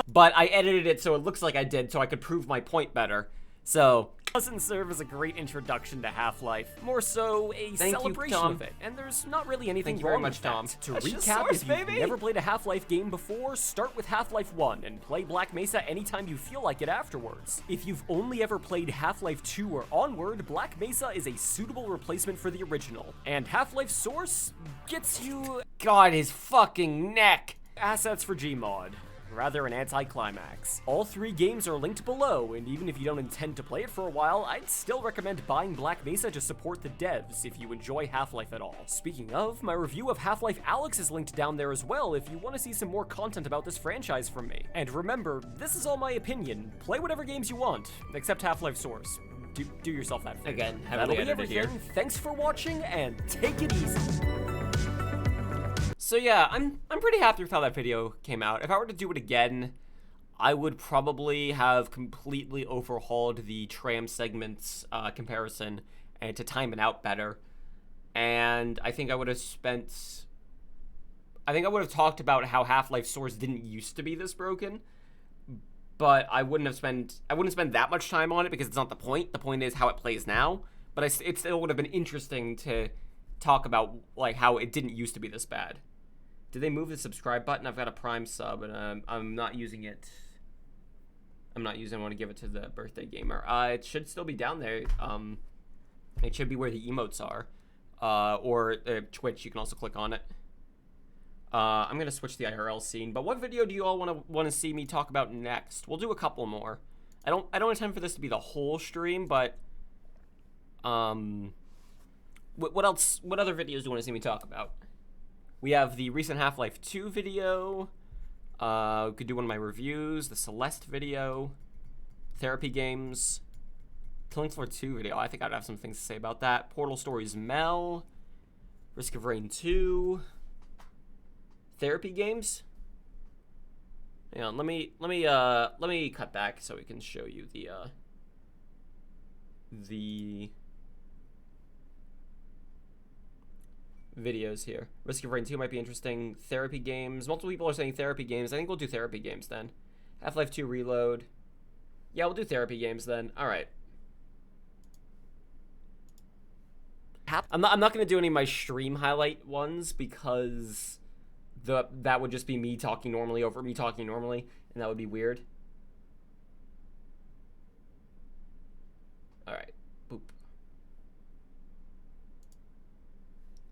but I edited it so it looks like I did so I could prove my point better. So
doesn't serve as a great introduction to Half-Life, more so a celebration of it. And there's not really anything wrong with that. To recap, if you've never played a Half-Life game before, start with Half-Life 1 and play Black Mesa anytime you feel like it afterwards. If you've only ever played Half-Life 2 or onward, Black Mesa is a suitable replacement for the original. And Half-Life Source gets you...
God, his fucking neck!
Assets for Gmod. Rather an anticlimax. All 3 games are linked below, and even if you don't intend to play it for a while, I'd still recommend buying Black Mesa to support the devs if you enjoy Half-Life at all. Speaking of, my review of Half-Life Alyx is linked down there as well if you want to see some more content about this franchise from me. And remember, this is all my opinion. Play whatever games you want, except Half-Life Source. Do yourself that favor.
Again,
that'll be everything. Thanks for watching, and take it easy.
So yeah, I'm pretty happy with how that video came out. If I were to do it again, I would probably have completely overhauled the tram segments comparison and to time it out better. And I think I would have talked about how Half-Life Source didn't used to be this broken, but I wouldn't spend that much time on it because it's not the point. The point is how it plays now. But it still would have been interesting to talk about like how it didn't used to be this bad. Did they move the subscribe button? I've got a Prime sub, and I'm not using it. I want to give it to the birthday gamer. It should still be down there. It should be where the emotes are. Or Twitch, you can also click on it. I'm going to switch the IRL scene. But what video do you all want to see me talk about next? We'll do a couple more. I don't intend for this to be the whole stream, but... What else? What other videos do you want to see me talk about? We have the recent Half-Life 2 video. We could do one of my reviews. The Celeste video. Therapy games. Killing Floor 2 video. I think I'd have some things to say about that. Portal Stories Mel. Risk of Rain 2. Therapy games. Hang on, let me cut back so we can show you the videos here. Risk of Rain 2 might be interesting. Therapy games. Multiple people are saying therapy games. I think we'll do therapy games then. Half-Life 2 Reload. Yeah, we'll do therapy games then. All right. I'm not going to do any of my stream highlight ones because that would just be me talking normally over me talking normally, and that would be weird. All right. Boop.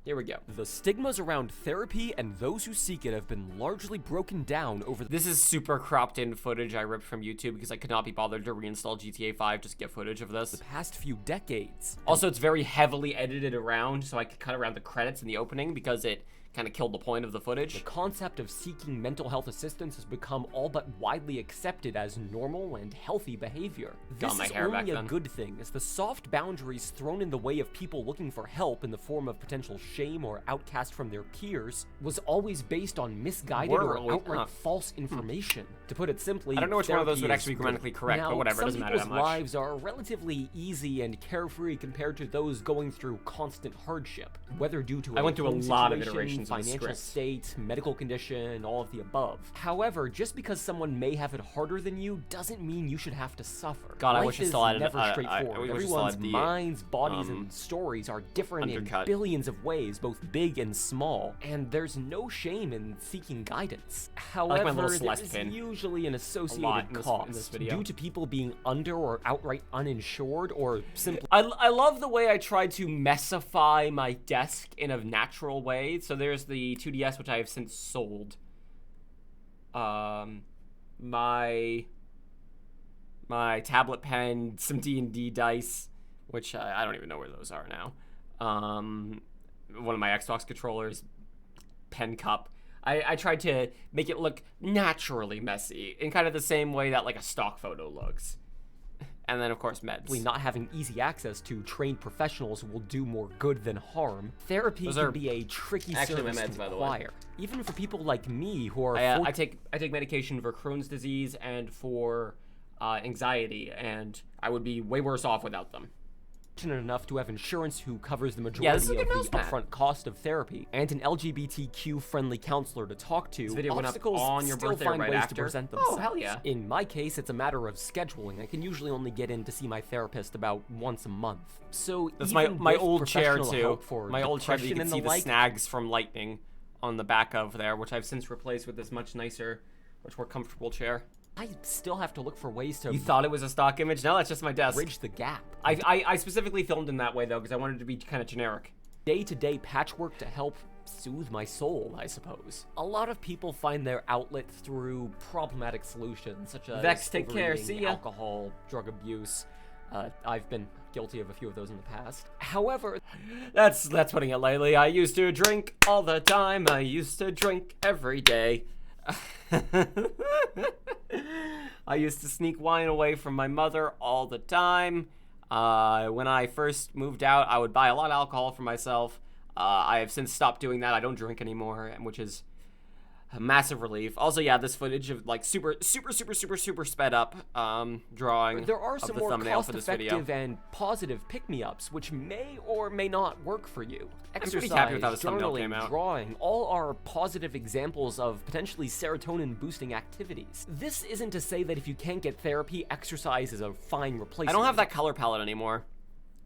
Here we go.
The stigmas around therapy and those who seek it have been largely broken down over
This is super cropped in footage I ripped from YouTube because I could not be bothered to reinstall GTA 5 just to get footage of this.
the past few decades.
Also, it's very heavily edited around, so I could cut around the credits in the opening because it kind of killed the point of the footage.
The concept of seeking mental health assistance has become all but widely accepted as normal and healthy behavior. This is only a good thing, as the soft boundaries thrown in the way of people looking for help in the form of potential shame or outcast from their peers was always based on misguided or outright false information. To put it simply,
I don't know which one of those would actually be grammatically correct, but whatever, it doesn't matter that much.
Some people's lives are relatively easy and carefree compared to those going through constant hardship, whether due to
I went through a lot of iterations comes with a
financial
script.
state, medical condition, all of the above. However, just because someone may have it harder than you doesn't mean you should have to suffer.
God, I
Life
wish I
is
still had
never
I
straightforward.
wish I still
Everyone's
had the
minds, bodies, and stories are different
undercut.
in billions of ways, both big and small, and there's no shame in seeking guidance.
like my
However,
little Celeste
there's
pin.
usually an
lot
associated
in this
cost
video.
due to people being under or outright uninsured, or simply
I love the way I tried to messify my desk in a natural way. So there's the 2DS, which I have since sold. My tablet pen, some D&D dice, which I don't even know where those are now. One of my Xbox controllers, pen cup. I tried to make it look naturally messy in kind of the same way that like a stock photo looks. And then, of course, meds.
not having easy access to trained professionals will do more good than harm. Therapy
Those
can
are
be a tricky
actually my
service
meds,
to
by the way.
acquire. Even for people like me who are
I take medication for Crohn's disease and for anxiety, and I would be way worse off without them.
fortunate enough to have insurance who covers the
this
majority
is a good
of
mouse
the
pad.
upfront cost of therapy, and an LGBTQ-friendly counselor to talk to,
This video went up
obstacles
on your
still
birthday
find
right
ways
after.
to present
Oh,
themselves.
hell yeah.
In my case, it's a matter of scheduling. I can usually only get in to see my therapist about once a month. So
That's
even
my
with
old chair
professional
too.
help for
My old chair that you
depression
can
and
see the
like,
snags from lightning on the back of there, which I've since replaced with this much nicer, much more comfortable chair.
I still have to look for ways to
You thought it was a stock image? No, that's just my desk.
bridge the gap.
I specifically filmed in that way though, because I wanted it to be kind of generic.
Day-to-day patchwork to help soothe my soul, I suppose. A lot of people find their outlet through problematic solutions, such as
Vex, take care,
overeating,
see ya.
alcohol, drug abuse. I've been guilty of a few of those in the past. However,
That's putting it lightly. I used to drink all the time. I used to drink every day. I used to sneak wine away from my mother all the time. When I first moved out, I would buy a lot of alcohol for myself. I have since stopped doing that. I don't drink anymore, which is a massive relief. Also, yeah, this footage of like super sped up drawing
there are
of
some
the
more
thumbnail for this video.
cost-effective and positive pick-me-ups, which may or may not work for you.
I'm
Exercise,
pretty happy with how this thumbnail
journaling,
came out.
drawing, all are positive examples of potentially serotonin-boosting activities. This isn't to say that if you can't get therapy, exercise is a fine replacement.
I don't have that color palette anymore.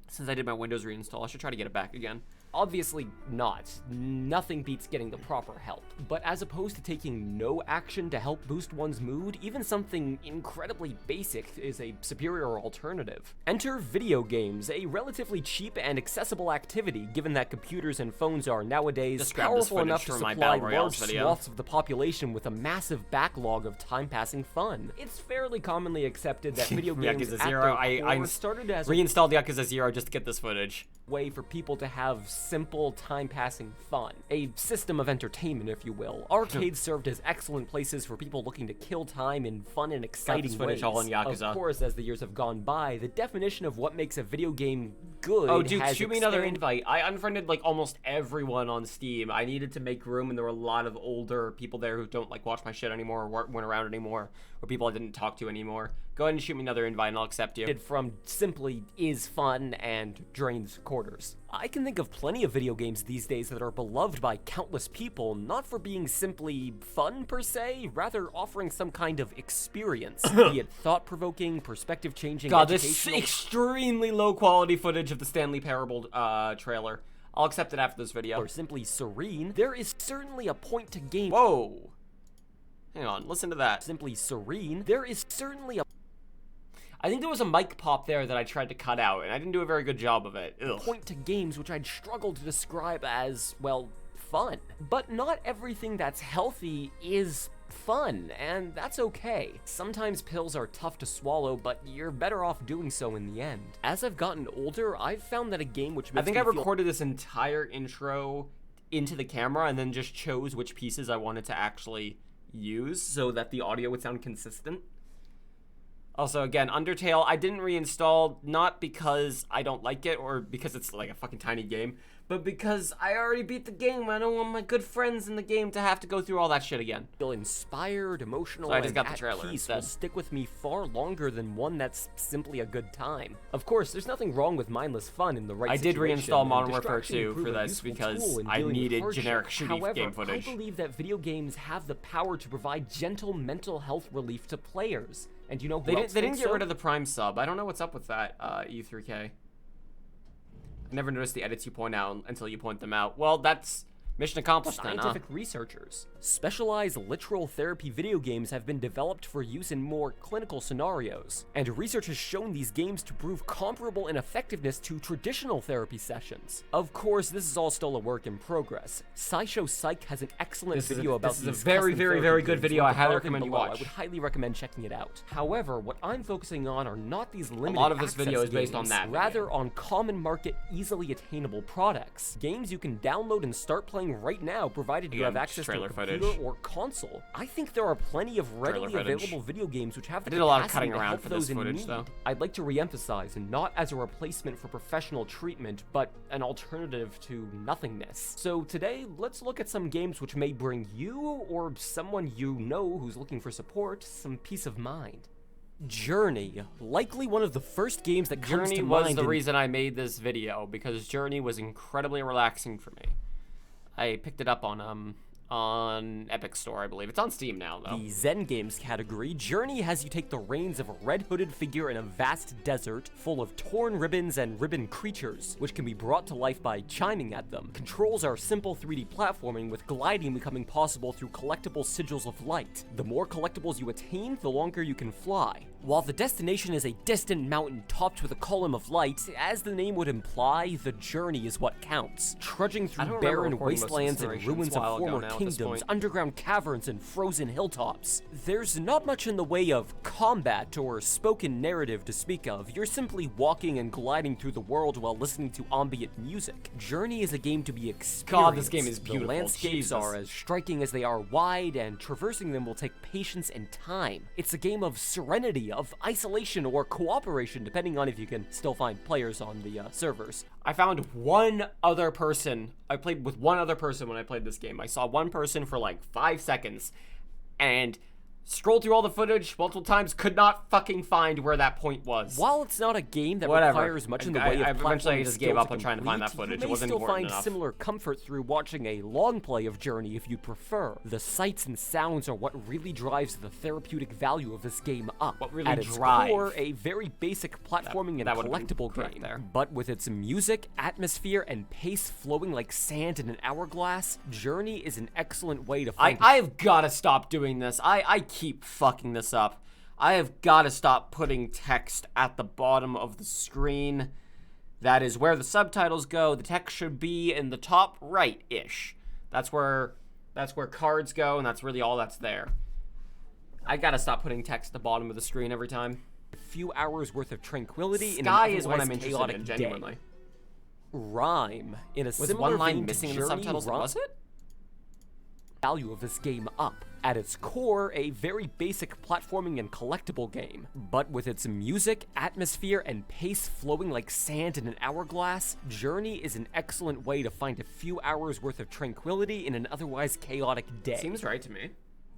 Since I did my Windows reinstall, I should try to get it back again.
Obviously not. Nothing beats getting the proper help. But as opposed to taking no action to help boost one's mood, even something incredibly basic is a superior alternative. Enter video games, a relatively cheap and accessible activity given that computers and phones are nowadays
Just grab this
powerful
footage
enough to
from my
supply
Battle Royales
large
video.
swaths of the population with a massive backlog of time-passing fun. It's fairly commonly accepted that video games
Yakuza
at
0,
their
I
core started as a
reinstalled Yakuza 0 just to get this footage.
way for people to have simple time-passing fun. A system of entertainment, if you will. Arcades served as excellent places for people looking to kill time in fun and exciting
this footage
ways.
all in Yakuza.
Of course, as the years have gone by, the definition of what makes a video game good
Oh, dude,
has
shoot me another
expanded.
invite. I unfriended like almost everyone on Steam. I needed to make room, and there were a lot of older people there who don't like watch my shit anymore, or weren't around anymore, or people I didn't talk to anymore. Go ahead and shoot me another invite, and I'll accept you.
From simply is fun and drains quarters. I can think of plenty of video games these days that are beloved by countless people, not for being simply fun per se, rather offering some kind of experience, be it thought-provoking, perspective-changing,
God, this
educational.
extremely low quality footage of the Stanley Parable trailer. I'll accept it after this video.
Or simply serene, there is certainly a point to game.
Whoa. Hang on, listen to that.
Simply serene, there is certainly a
I think there was a mic pop there that I tried to cut out, and I didn't do a very good job of it. Ugh.
point to games which I'd struggle to describe as, well, fun. But not everything that's healthy is fun, and that's okay. Sometimes pills are tough to swallow, but you're better off doing so in the end. As I've gotten older, I've found that a game which
I
makes
think
me
I
feel
recorded this entire intro into the camera and then just chose which pieces I wanted to actually use so that the audio would sound consistent. Also, again, Undertale, I didn't reinstall, not because I don't like it or because it's like a fucking tiny game, but because I already beat the game, I don't want my good friends in the game to have to go through all that shit again.
Feel inspired, emotional,
so I just
and
got the
at
trailer
peace
instead.
will stick with me far longer than one that's simply a good time. Of course, there's nothing wrong with mindless fun in the right
I did
situation,
reinstall
and
Modern Warfare
distraction
2
improve
for
a
this
useful
because
tool in
I
dealing with
needed
hardship.
generic shooty
However,
game footage.
I believe that video games have the power to provide gentle mental health relief to players. And you know who else
They didn't
thinks
get
so?
rid of the Prime sub. I don't know what's up with that, E3K. I never noticed the edits you point out until you point them out. Well, that's mission accomplished then, huh?
Scientific researchers. Specialized literal therapy video games have been developed for use in more clinical scenarios, and research has shown these games to prove comparable in effectiveness to traditional therapy sessions. Of course, this is all still a work in progress. SciShow Psych has an excellent video about
this is a
these
very,
custom
very,
therapy
very good
games
video. I
linked
highly
above and
recommend you
below.
watch.
I would highly recommend checking it out. However, what I'm focusing on are not these limited
lot of this
access
video is based on
games,
that video.
rather on common market, easily attainable products. Games you can download and start playing right now, provided you have
Again,
access to a
trailer
computer
footage.
or console. I think there are plenty of readily
footage.
available video games which have the
I did a lot of
capacity
cutting
to
around
help
for this
those in
footage,
need.
though.
I'd like to re-emphasize, not as a replacement for professional treatment, but an alternative to nothingness. So today, let's look at some games which may bring you, or someone you know who's looking for support, some peace of mind. Journey, likely one of the first games that comes
Journey
to
was
mind
the
in-
reason I made this video, because Journey was incredibly relaxing for me. I picked it up on Epic Store, I believe. It's on Steam now, though.
The Zen Games category, Journey has you take the reins of a red-hooded figure in a vast desert full of torn ribbons and ribbon creatures, which can be brought to life by chiming at them. Controls are simple 3D platforming, with gliding becoming possible through collectible sigils of light. The more collectibles you attain, the longer you can fly. While the destination is a distant mountain topped with a column of light, as the name would imply, the journey is what counts. Trudging
I
through
don't remember
barren
recording most of this
wastelands and
narration.
ruins
It's a while
of
ago
former
now at this
kingdoms,
point.
underground caverns, and frozen hilltops. There's not much in the way of combat or spoken narrative to speak of. You're simply walking and gliding through the world while listening to ambient music. Journey is a game to be experienced.
God, this game is
The
beautiful.
landscapes
Jesus.
are as striking as they are wide, and traversing them will take patience and time. It's a game of serenity, of isolation, or cooperation, depending on if you can still find players on the servers.
I found one other person. I played with one other person when I played this game. I saw one person for like 5 seconds and scrolled through all the footage multiple times, could not fucking find where that point was.
While it's not a game that
Whatever.
requires much in the way of
I eventually
platforming
just
skill
gave up
to
on trying to find that
complete,
footage.
You
It
may
wasn't
still
important
find
enough.
similar comfort through watching a long play of Journey if you'd prefer. The sights and sounds are what really drives the therapeutic value of this game up.
What really
At its
drive.
core, a very basic platforming
that
and
would've been
collectible
correct
game.
there.
But with its music, atmosphere, and pace flowing like sand in an hourglass, Journey is an excellent way to find
I've got to stop doing this. I keep fucking this up. I have got to stop putting text at the bottom of the screen. That is where the subtitles go. The text should be in the top right-ish. That's where cards go, and that's really all that's there. I gotta stop putting text at the bottom of the screen every time.
a few hours worth of tranquility in
Sky
an
is what I'm
otherwise
interested
chaotic
in,
day.
genuinely.
Rhyme, in a
Was
similar
one line
vein to
missing in the
Journey,
subtitles?
Rhyme-
Was it?
value of this game up. At its core, a very basic platforming and collectible game. But with its music, atmosphere, and pace flowing like sand in an hourglass, Journey is an excellent way to find a few hours worth of tranquility in an otherwise chaotic day.
Seems right to me.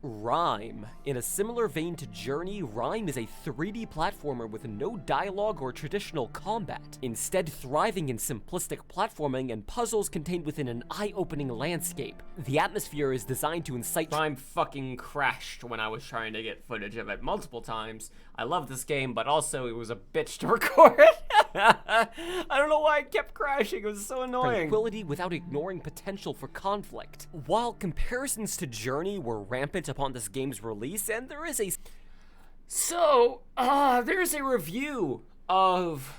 Rhyme. In a similar vein to Journey, Rhyme is a 3D platformer with no dialogue or traditional combat, instead thriving in simplistic platforming and puzzles contained within an eye-opening landscape. The atmosphere is designed to incite
Rhyme fucking crashed when I was trying to get footage of it multiple times. I love this game, but also it was a bitch to record. I don't know why it kept crashing. It was so annoying.
tranquility without ignoring potential for conflict. While comparisons to Journey were rampant upon this game's release, and there is a
So, there's a review of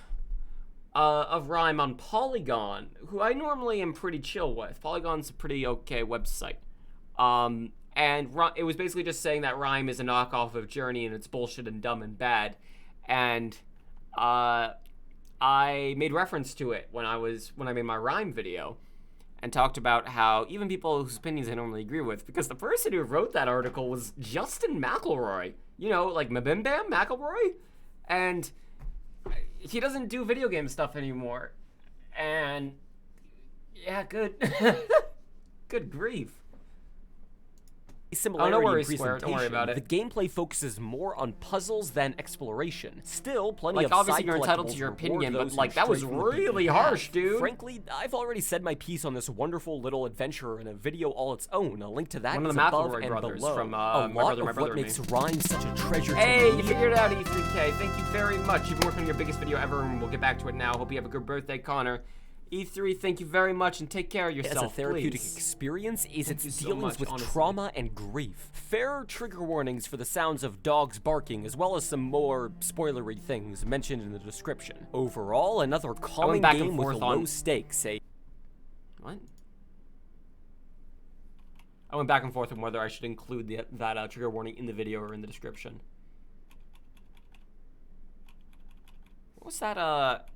Rhyme on Polygon, who I normally am pretty chill with. Polygon's a pretty okay website. And it was basically just saying that Rhyme is a knockoff of Journey and it's bullshit and dumb and bad. And I made reference to it when I made my Rhyme video, and talked about how even people whose opinions I normally agree with, because the person who wrote that article was Justin McElroy. You know, like Mabim Bam McElroy? And he doesn't do video game stuff anymore. And Yeah, good. Good grief.
Similarity
no
in
worries,
presentation,
Square. Don't worry about it.
the gameplay focuses more on puzzles than exploration. Still, plenty
Like,
of
obviously
side
you're entitled
collectibles
to your
reward
opinion, but,
those who
like, that was
stray from the beaten
really
path.
harsh, dude.
Frankly, I've already said my piece on this wonderful little adventure in a video all its own. A link to that
One of
is
the
above
McElroy
and
brothers
below.
from,
a
My
lot
Brother, My
of
Brother
what
and
makes
Me.
Rhyme such a treasure to
Hey,
me.
you figured it out, E3K. Thank you very much. You've been working on your biggest video ever, and we'll get back to it now. Hope you have a good birthday, Connor. E3, thank you very much, and take care of yourself,
as a therapeutic
please.
experience is
Thank you
its
so
dealings
much,
with
honestly.
trauma and grief. Fair trigger warnings for the sounds of dogs barking, as well as some more spoilery things mentioned in the description. Overall, another calming
back and
game with
forth
low
on-
stakes.
What? I went back and forth on whether I should include that trigger warning in the video or in the description. What was that,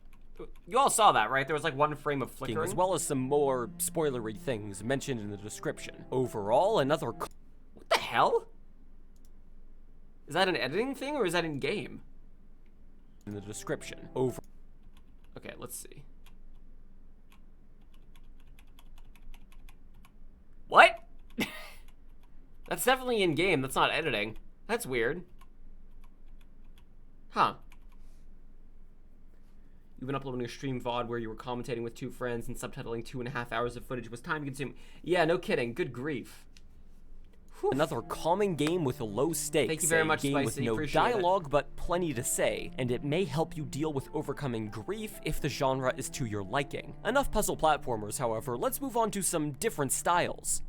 You all saw that, right? There was like one frame of flickering.
As well as some more spoilery things mentioned in the description. Overall, another...
What the hell? Is that an editing thing or is that in game?
In the description.
Okay, let's see. What? That's definitely in game. That's not editing. That's weird. Huh. You've been uploading a stream VOD where you were commentating with 2 friends and subtitling 2.5 hours of footage was time consuming. Yeah, no kidding. Good grief. Whew.
Another calming game with a low stakes.
Thank you very much,
game with
Spicy.
no
Appreciate
dialogue, but plenty to say, and it may help you deal with overcoming grief if the genre is to your liking. Enough puzzle platformers, however. Let's move on to some different styles.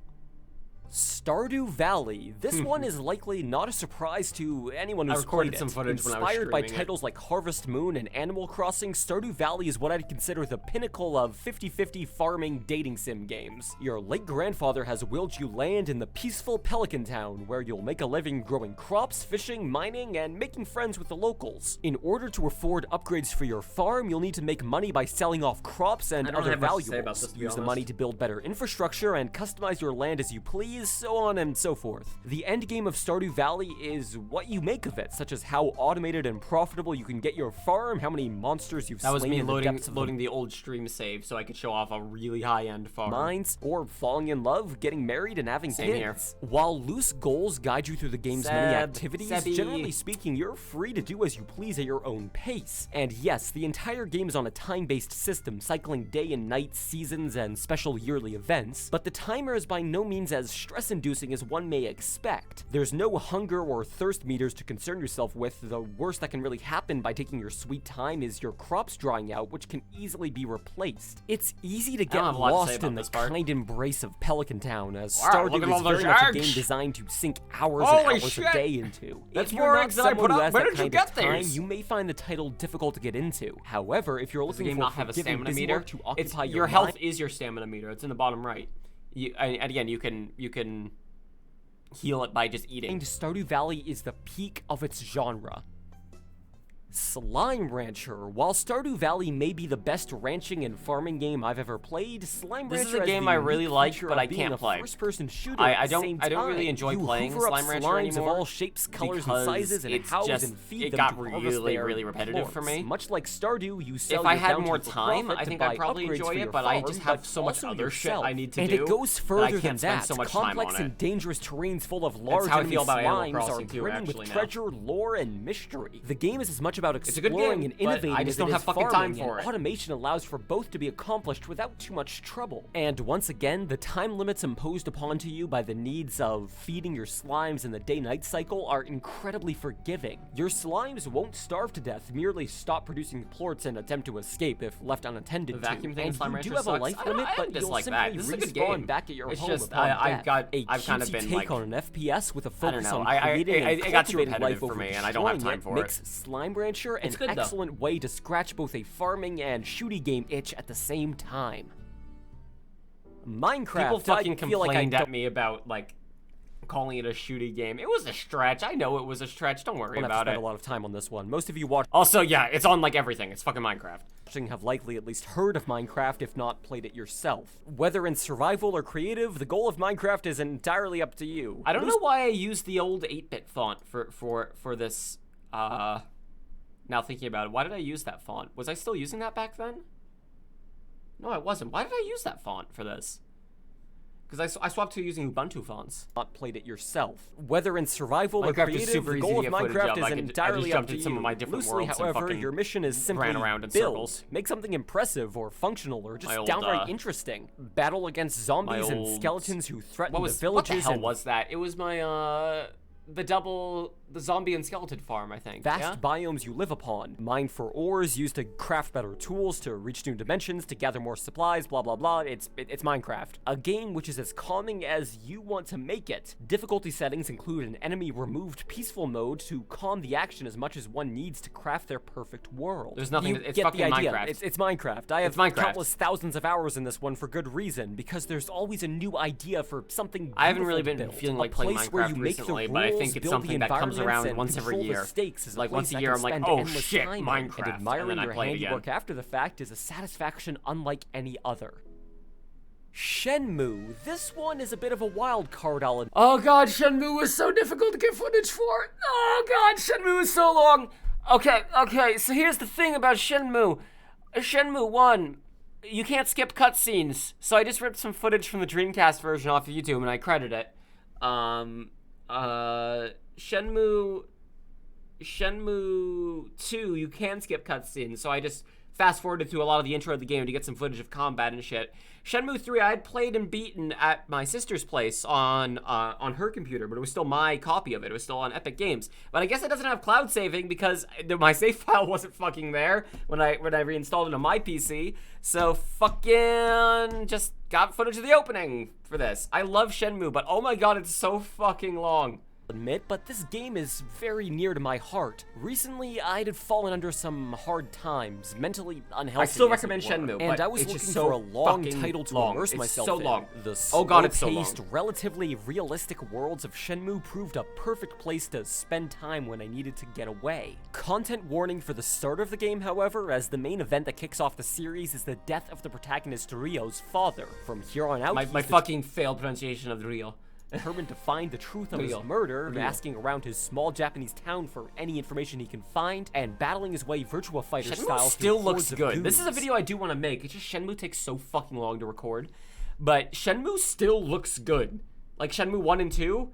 Stardew Valley. This one is likely not a surprise to anyone who's
recorded
played
some
it.
footage when I was
Inspired by
streaming it.
titles like Harvest Moon and Animal Crossing, Stardew Valley is what I'd consider the pinnacle of 50-50 farming dating sim games. Your late grandfather has willed you land in the peaceful Pelican Town, where you'll make a living growing crops, fishing, mining, and making friends with the locals. In order to afford upgrades for your farm, you'll need to make money by selling off crops and
I don't
other
have much to say about
valuables.
this, to be
Use the
honest.
money to build better infrastructure and customize your land as you please, so on and so forth. The end game of Stardew Valley is what you make of it, such as how automated and profitable you can get your farm, how many monsters you've
That was
slain
me
in the
loading
depths of
the old stream save so I could show off a really high-end farm.
mines, or falling in love, getting married, and having
Same
kids. While loose goals guide you through the game's many activities,
Sebby.
generally speaking, you're free to do as you please at your own pace. And yes, the entire game is on a time-based system, cycling day and night, seasons, and special yearly events, but the timer is by no means as stress-inducing as one may expect. There's no hunger or thirst meters to concern yourself with. The worst that can really happen by taking your sweet time is your crops drying out, which can easily be replaced. It's easy to get
have a lot to say
lost
about
in the
this part.
kind embrace of Pelican Town, as
Wow, look
Stardew
at all
is
those
very much a
eggs.
game designed to sink hours
Holy
and hours
shit.
a day into.
That's
If
more
you're not
eggs than I
someone
put
who
up.
has
Where
that
did you
kind
get
of time,
these?
you may find the title difficult to get into. However, if you're
Does the
looking
game
for
not have a
forgiving
stamina
busy
meter?
work to occupy
Your health
mind,
is your stamina meter. It's in the bottom right. And again, you can heal it by just eating.
Stardew Valley is the peak of its genre. Slime Rancher. While Stardew Valley may be the best ranching and farming game I've ever played, Slime
This is
Rancher
a
has
game
the
I really
unique
like,
feature
but
of
I
being
can't
a
play.
first-person shooter
I
at the
don't
same
really
time.
enjoy
You
playing
hoover up
Slime Rancher
slimes
anymore
of all shapes, colors, and
because
sizes, and
it's
house
just-
and feed
it
them
got
to
really,
harvest their
really repetitive for
rewards.
me.
Much like Stardew, you sell
If I
your
had
bounty
more
for
time,
profit
I
to
think
buy
I'd probably
upgrades
enjoy
for
it,
your
but I
farm,
just have
but
so much
also
other shit
yourself.
I need to
and
do
it goes
that I
further
can't
than
spend
that.
so much time
Complex
on
and
it.
dangerous terrains full of large
how I
enemy
feel about Animal
slimes
Crossing
are
too,
brimming
actually,
with
now.
treasure, lore, and mystery. The game is as much about
a good
exploring
game,
and
but
innovating
I just
as
don't
it
have
is
fucking time
farming,
for
and
it.
automation allows for both to be accomplished without too much trouble. And once again, the time limits imposed upon to you by the needs of feeding your slimes in the day-night cycle are incredibly forgiving. Your slimes won't starve to death, merely stop producing plorts and attempt to escape if left unattended
The vacuum
to.
thing in
And
Slime
you
Rancher
do have a
sucks.
life
I
limit, but you'll
dislike
simply
that. This is a good
respawn
game.
back at your
It's
home
just,
upon
I've
death.
I've kind of
cutesy
been,
take
like,
on an FPS with a
I don't
focus
know.
on
I
creating and
it got too
cultivating
repetitive
life
for
over
me, and I don't have
destroying
time
it
for
makes
it.
Slime Rancher an
It's good, though.
excellent way to scratch both a farming and shooty game itch at the same time. Minecraft,
People fucking
I feel like I
complained
don't
at me about, like, calling it a shooty game. It was a stretch. I know it was a stretch. Don't worry
have to
about
spend
it.
a lot of time on this one. Most of you watching
Also, yeah, it's on, like, everything. It's fucking Minecraft.
have likely at least heard of Minecraft, if not played it yourself. Whether in survival or creative, the goal of Minecraft is entirely up to you.
I don't know why I used the old 8-bit font for this, now thinking about it. Why did I use that font? Was I still using that back then? No, I wasn't. Why did I use that font for this? Because I swapped to using Ubuntu fonts.
Not played it yourself. Whether in survival or
Minecraft is
creative,
super
the
easy
goal
to
of
get footage
Minecraft
of.
is
I
entirely
just
up
jumped
to
in some
you.
of my different
Loosely,
worlds and
however,
fucking
your mission is simply
ran around in
build,
circles.
make something impressive or functional or just
My old,
downright interesting. Battle against zombies and skeletons who threaten the villages.
What the hell was that? It was my, the zombie and skeleton farm, I think.
Vast biomes you live upon. Mine for ores, used to craft better tools, to reach new dimensions, to gather more supplies, blah blah blah. It's Minecraft. A game which is as calming as you want to make it. Difficulty settings include an enemy removed peaceful mode to calm the action as much as one needs to craft their perfect world.
There's nothing,
You
it's
get
fucking
the idea.
Minecraft.
It's Minecraft. I have countless thousands of hours in this one for good reason, because there's always a new idea for something
I haven't really been
build.
feeling like playing Minecraft recently, but I think it's something that comes around once every year. Like once a year, I'm like, oh shit, Minecraft,
and admiring
then I
your
play it
handiwork
again.
after the fact is a satisfaction unlike any other. Shenmue. This one is a bit of a wild card, I'll admit.
Oh god, Shenmue was so difficult to get footage for. Oh god, Shenmue is so long. Okay, so here's the thing about Shenmue. Shenmue 1, you can't skip cutscenes. So I just ripped some footage from the Dreamcast version off of YouTube and I credit it. Shenmue 2, you can skip cutscenes, so I just fast-forwarded through a lot of the intro of the game to get some footage of combat and shit. Shenmue 3, I had played and beaten at my sister's place on her computer, but it was still my copy of it. It was still on Epic Games. But I guess it doesn't have cloud saving because my save file wasn't fucking there when I reinstalled it on my PC. So fucking just got footage of the opening for this. I love Shenmue, but oh my god, it's so fucking long.
Admit, but this game is very near to my heart. Recently, I had fallen under some hard times, mentally unhealthy.
I still recommend Shenmue,
and
but
I was
it's
looking
just so
for a long
fucking
title to
long.
immerse
It's
myself
so
in.
long.
The
Oh god, it's so long.
slow-paced, relatively realistic worlds of Shenmue proved a perfect place to spend time when I needed to get away. Content warning for the start of the game, however, as the main event that kicks off the series is the death of the protagonist Ryo's father. From here on out,
My fucking failed pronunciation of the Rio.
determined to find the truth of his murder, asking around his small Japanese town for any information he can find, and battling his way Virtua Fighter
Shenmue
style
still
through
looks
hordes of
good. This is a
goons.
video I do want to make. It's just Shenmue takes so fucking long to record. But Shenmue still looks good. Like Shenmue 1 and 2,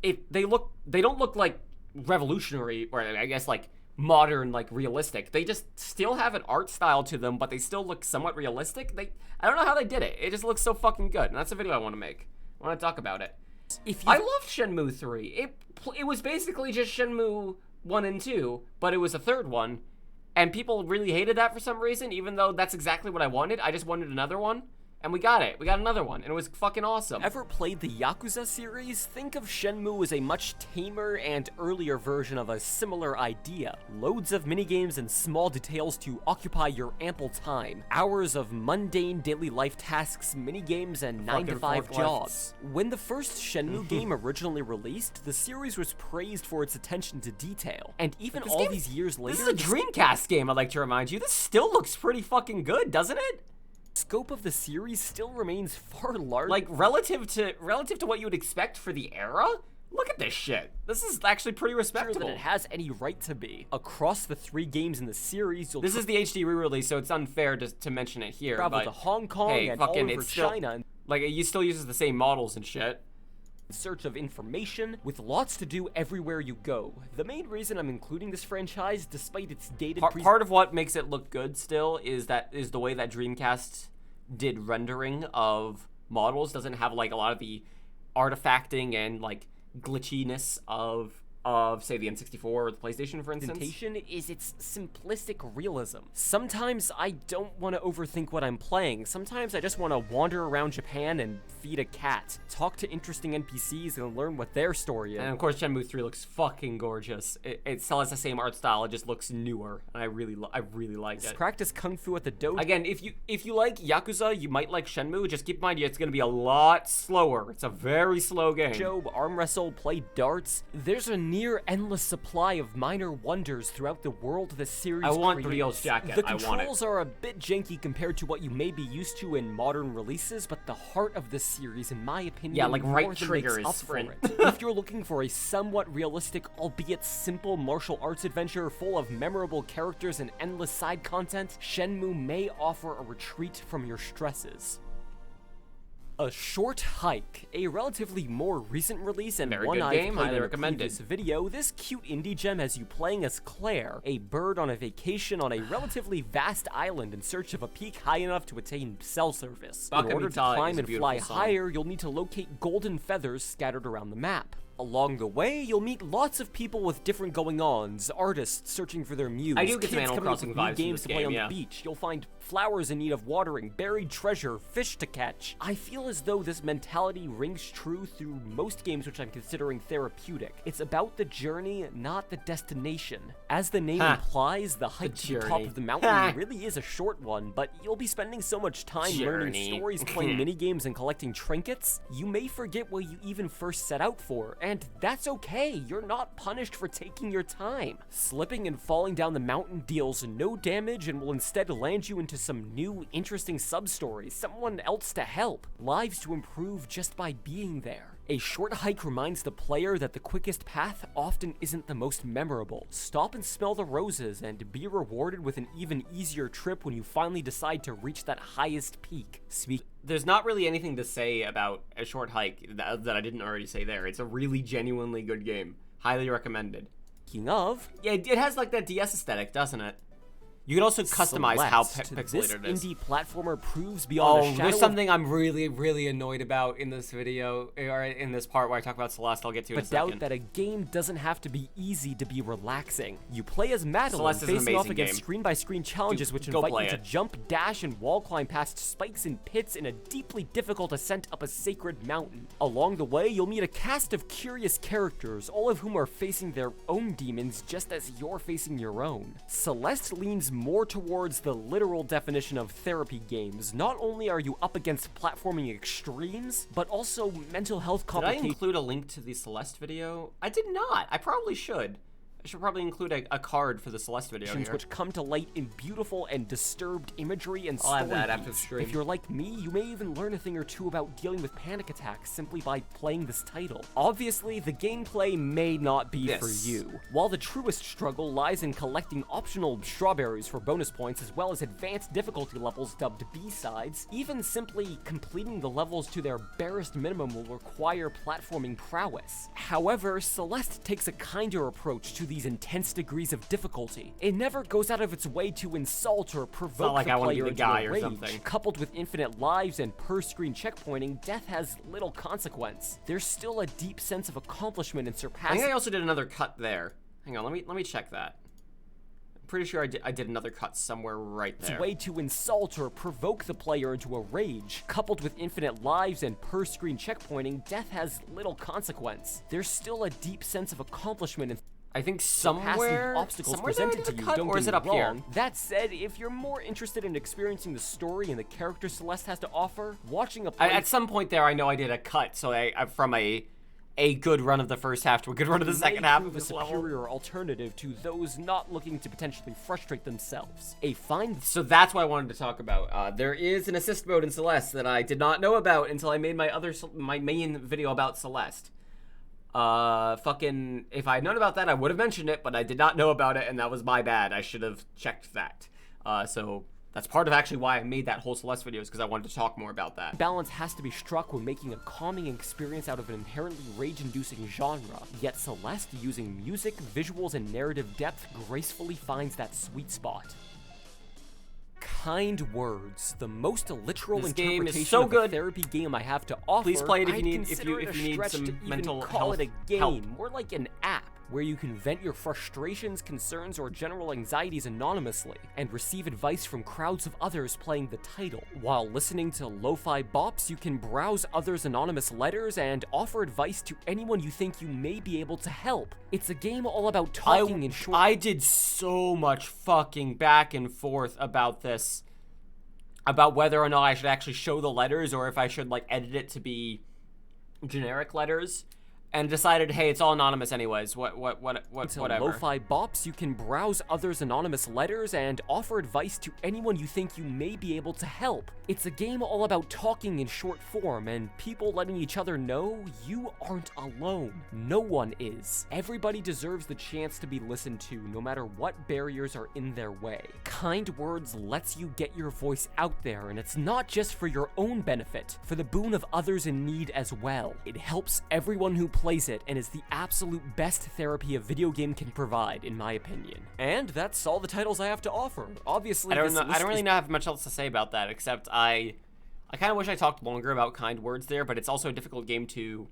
they don't look like revolutionary, or I guess like modern, like realistic. They just still have an art style to them, but they still look somewhat realistic. I don't know how they did it. It just looks so fucking good. And that's a video I want to make. I want to talk about it. I loved Shenmue 3. It was basically just Shenmue 1 and 2, but it was a third one. And people really hated that for some reason, even though that's exactly what I wanted. I just wanted another one. And we got it. We got another one, and it was fucking awesome.
Ever played the Yakuza series? Think of Shenmue as a much tamer and earlier version of a similar idea. Loads of minigames and small details to occupy your ample time. Hours of mundane daily life tasks, minigames, and 9-to-5 jobs. When the first Shenmue game originally released, the series was praised for its attention to detail. And even all these years later...
This is a Dreamcast game, I'd like to remind you. This still looks pretty fucking good, doesn't it?
Scope of the series still remains far larger.
Like relative to what you would expect for the era. Look at this shit. This is actually pretty respectable.
That it has any right to be. Across the 3 games in the series,
this is the HD re-release, so it's unfair to mention it here.
Travel
but
to Hong Kong
hey,
and
fucking,
all over
it's still,
China.
Like it still uses the same models and shit.
In search of information, with lots to do everywhere you go. The main reason I'm including this franchise, despite its dated
part of what makes it look good still is the way that Dreamcast did rendering of models. Doesn't have like a lot of the artifacting and like glitchiness of say the N64 or the PlayStation, for instance.
Presentation is its simplistic realism. Sometimes I don't want to overthink what I'm playing. Sometimes I just want to wander around Japan and feed a cat, talk to interesting NPCs, and learn what their story is.
And of course, Shenmue 3 looks fucking gorgeous. It still has the same art style. It just looks newer, and I really like it.
Practice kung fu at the dojo.
Again, if you like Yakuza, you might like Shenmue. Just keep in mind, it's going to be a lot slower. It's a very slow game.
Arm wrestle, play darts. There's a near endless supply of minor wonders throughout the world the series creates.
I want Brio's jacket.
The
I want it.
controls are a bit janky compared to what you may be used to in modern releases, but the heart of the series, in my opinion,
yeah, like right
more than
trigger
makes
is
up
sprint.
for it. If you're looking for a somewhat realistic, albeit simple martial arts adventure full of memorable characters and endless side content, Shenmue may offer a retreat from your stresses. A Short Hike, a relatively more recent release and one I've played in a previous video, this cute indie gem has you playing as Claire, a bird on a vacation on a relatively vast island in search of a peak high enough to attain cell service. In order to climb and fly higher, you'll need to locate golden feathers scattered around the map. Along the way, you'll meet lots of people with different going-ons, artists searching for their muse,
I do get
kids
some Animal
coming up
Crossing
with new
vibes
games to play on
yeah.
the beach. You'll find flowers in need of watering, buried treasure, fish to catch. I feel as though this mentality rings true through most games which I'm considering therapeutic. It's about the journey, not the destination. As the name implies, the hike to the top of the mountain really is a short one, but you'll be spending so much time learning stories, playing minigames, and collecting trinkets, you may forget what you even first set out for, and that's okay. You're not punished for taking your time. Slipping and falling down the mountain deals no damage and will instead land you into some new, interesting sub-stories, someone else to help, lives to improve just by being there. A short hike reminds the player that the quickest path often isn't the most memorable. Stop and smell the roses and be rewarded with an even easier trip when you finally decide to reach that highest peak.
There's not really anything to say about A Short Hike that I didn't already say there. It's a really genuinely good game. Highly recommended.
Speaking of...
Yeah, it has like that DS aesthetic, doesn't it? You can also customize how pixelated it is.
This indie platformer proves beyond a shadow
there's something I'm really annoyed about in this video, or in this part where I talk about Celeste. I'll get to it in a second.
But doubt that a game doesn't have to be easy to be relaxing. You play as Madeline, facing off against screen-by-screen challenges which invite you to jump, dash, and wall climb past spikes and pits in a deeply difficult ascent up a sacred mountain. Along the way, you'll meet a cast of curious characters, all of whom are facing their own demons just as you're facing your own. Celeste leans more towards the literal definition of therapy games. Not only are you up against platforming extremes, but also mental health complications.
Did I include a link to the Celeste video? I did not. I probably should. I should probably include a card for the Celeste video here.
Which come to light in beautiful and disturbed imagery and story.
I'll have that after the stream.
If you're like me, you may even learn a thing or two about dealing with panic attacks simply by playing this title. Obviously, the gameplay may not be for you. While the truest struggle lies in collecting optional strawberries for bonus points as well as advanced difficulty levels dubbed B-sides, even simply completing the levels to their barest minimum will require platforming prowess. However, Celeste takes a kinder approach to these intense degrees of difficulty. It never goes out of its way to insult or provoke the player into a rage. Coupled with infinite lives and per-screen checkpointing, death has little consequence. There's still a deep sense of accomplishment and surpassing.
I think I also did another cut there. Hang on, let me check that. I'm pretty sure I did another cut somewhere right there.
It's a way to insult or provoke the player into a rage. Coupled with infinite lives and per-screen checkpointing, death has little consequence. There's still a deep sense of accomplishment and
I think somewhere
obstacles presented to you. Don't
or is it up here?
That said, if you're more interested in experiencing the story and the character Celeste has to offer, watching a play...
At some point there, I know I did a cut, so I from a good run of the first half to a good run of the second half of this level.
A superior alternative to those not looking to potentially frustrate themselves.
So that's what I wanted to talk about. There is an assist mode in Celeste that I did not know about until I made my main video about Celeste. If I had known about that, I would have mentioned it, but I did not know about it, and that was my bad. I should have checked that. So that's part of actually why I made that whole Celeste video, is because I wanted to talk more about that.
Balance has to be struck when making a calming experience out of an inherently rage-inducing genre, yet Celeste, using music, visuals, and narrative depth, gracefully finds that sweet spot. Kind words, the most literal interpretation of a therapy game I have to offer.
Please play it if you need some mental health.
Call it a game, more like an app, where you can vent your frustrations, concerns, or general anxieties anonymously, and receive advice from crowds of others playing the title. While listening to lo-fi bops, you can browse others' anonymous letters and offer advice to anyone you think you may be able to help. It's a game all about talking in short...
I did so much fucking back and forth about this, about whether or not I should actually show the letters or if I should, like, edit it to be generic letters. and decided, hey, it's all anonymous anyways. Whatever.
Lo-fi bops, you can browse others' anonymous letters and offer advice to anyone you think you may be able to help. It's a game all about talking in short form and people letting each other know you aren't alone. No one is. Everybody deserves the chance to be listened to, no matter what barriers are in their way. Kind Words lets you get your voice out there, and it's not just for your own benefit, for the boon of others in need as well. It helps everyone who plays it and is the absolute best therapy a video game can provide, in my opinion. And that's all the titles I have to offer. Obviously,
I don't really have much else to say about that, except I kind of wish I talked longer about Kind Words there, but it's also a difficult game to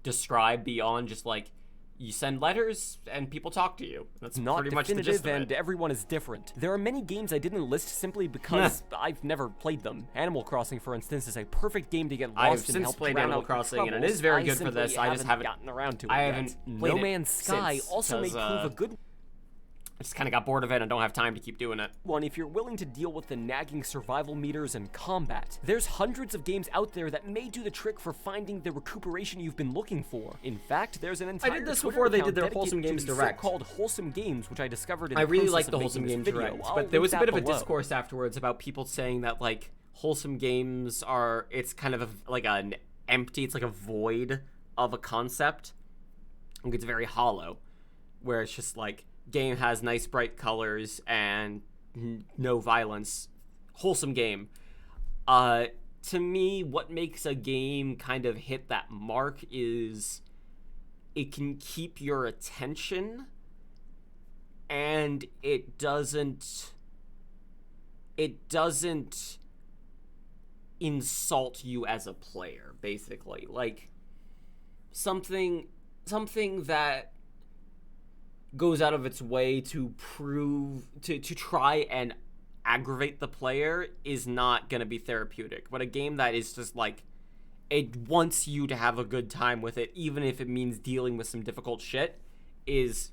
describe beyond just like, you send letters and people talk to you. That's
not
pretty much the gist of it.
And everyone is different. There are many games I didn't list simply because I've never played them. Animal Crossing, for instance, is a perfect game to get lost in.
I've since played Animal Crossing, and it is very good for this. I just haven't
gotten around to it.
I haven't played
No Man's Sky
since,
also may prove a good.
I just kind of got bored of it and don't have time to keep doing it.
One, if you're willing to deal with the nagging survival meters and combat. There's hundreds of games out there that may do the trick for finding the recuperation you've been looking for. In fact, there's an entire
I did this
Twitter
before they
account
did their
dedicated
Wholesome
to
Games
the
Direct.
called Wholesome Games, which I discovered in
I
the
really
process
like
of
the
making
Wholesome
this
Games
video.
Direct,
I'll
but there
link
was a
that
bit of a
below.
discourse afterwards about people saying that like wholesome games are, it's kind of like an empty, it's like a void of a concept. Like it's very hollow, where it's just like, game has nice bright colors and no violence. Wholesome game. To me, what makes a game kind of hit that mark is it can keep your attention and it doesn't insult you as a player, basically. Like something that goes out of its way to try and aggravate the player is not going to be therapeutic. But a game that is just like, it wants you to have a good time with it, even if it means dealing with some difficult shit, is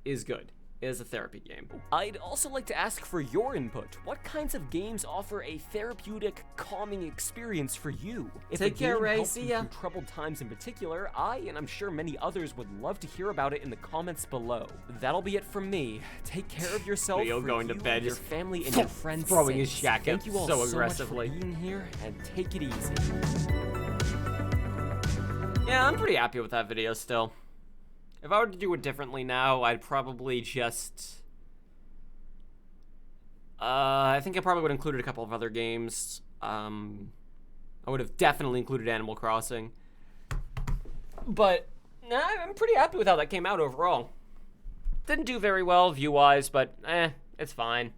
good. It is a therapy game.
I'd also like to ask for your input. What kinds of games offer a therapeutic, calming experience for you? If
Take care, Ray.
helped
See
you
ya.
through troubled times in particular, I, and I'm sure many others, would love to hear about it in the comments below. That'll be it from me. Take care of yourself,
Leo
for
going to
you
bed,
and your
just
family and your friends.
throwing his
sakes.
jacket
Thank you all
so
so
aggressively.
much for being here, and take it easy.
Yeah, I'm pretty happy with that video still. If I were to do it differently now, I'd probably just... I think I probably would have included a couple of other games. I would have definitely included Animal Crossing. But, nah, I'm pretty happy with how that came out overall. Didn't do very well view-wise, but, it's fine.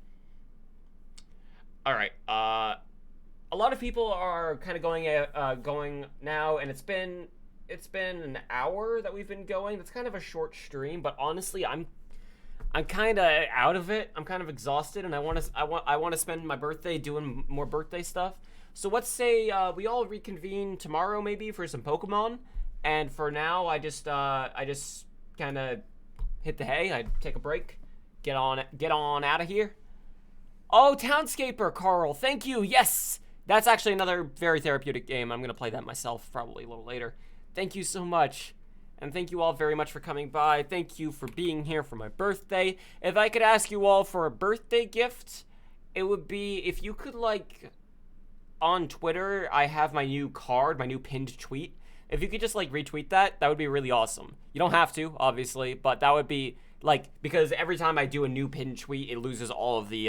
Alright, a lot of people are kind of going now, and it's been an hour that we've been going. That's kind of a short stream, but honestly, I'm kind of out of it. I'm kind of exhausted, and I want to spend my birthday doing more birthday stuff. So let's say we all reconvene tomorrow, maybe for some Pokemon. And for now, I just kind of hit the hay. I take a break, get on out of here. Oh, Townscaper, Carl, thank you. Yes, that's actually another very therapeutic game. I'm gonna play that myself probably a little later. Thank you so much. And thank you all very much for coming by. Thank you for being here for my birthday. If I could ask you all for a birthday gift, it would be if you could, like, on Twitter, I have my new card, my new pinned tweet. If you could just, like, retweet that, that would be really awesome. You don't have to, obviously, but that would be, like, because every time I do a new pinned tweet, it loses all of the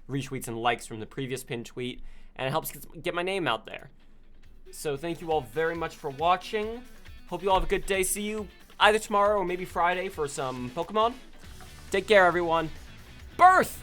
retweets and likes from the previous pinned tweet, and it helps get my name out there. So thank you all very much for watching. Hope you all have a good day. See you either tomorrow or maybe Friday for some Pokemon. Take care, everyone. Birth!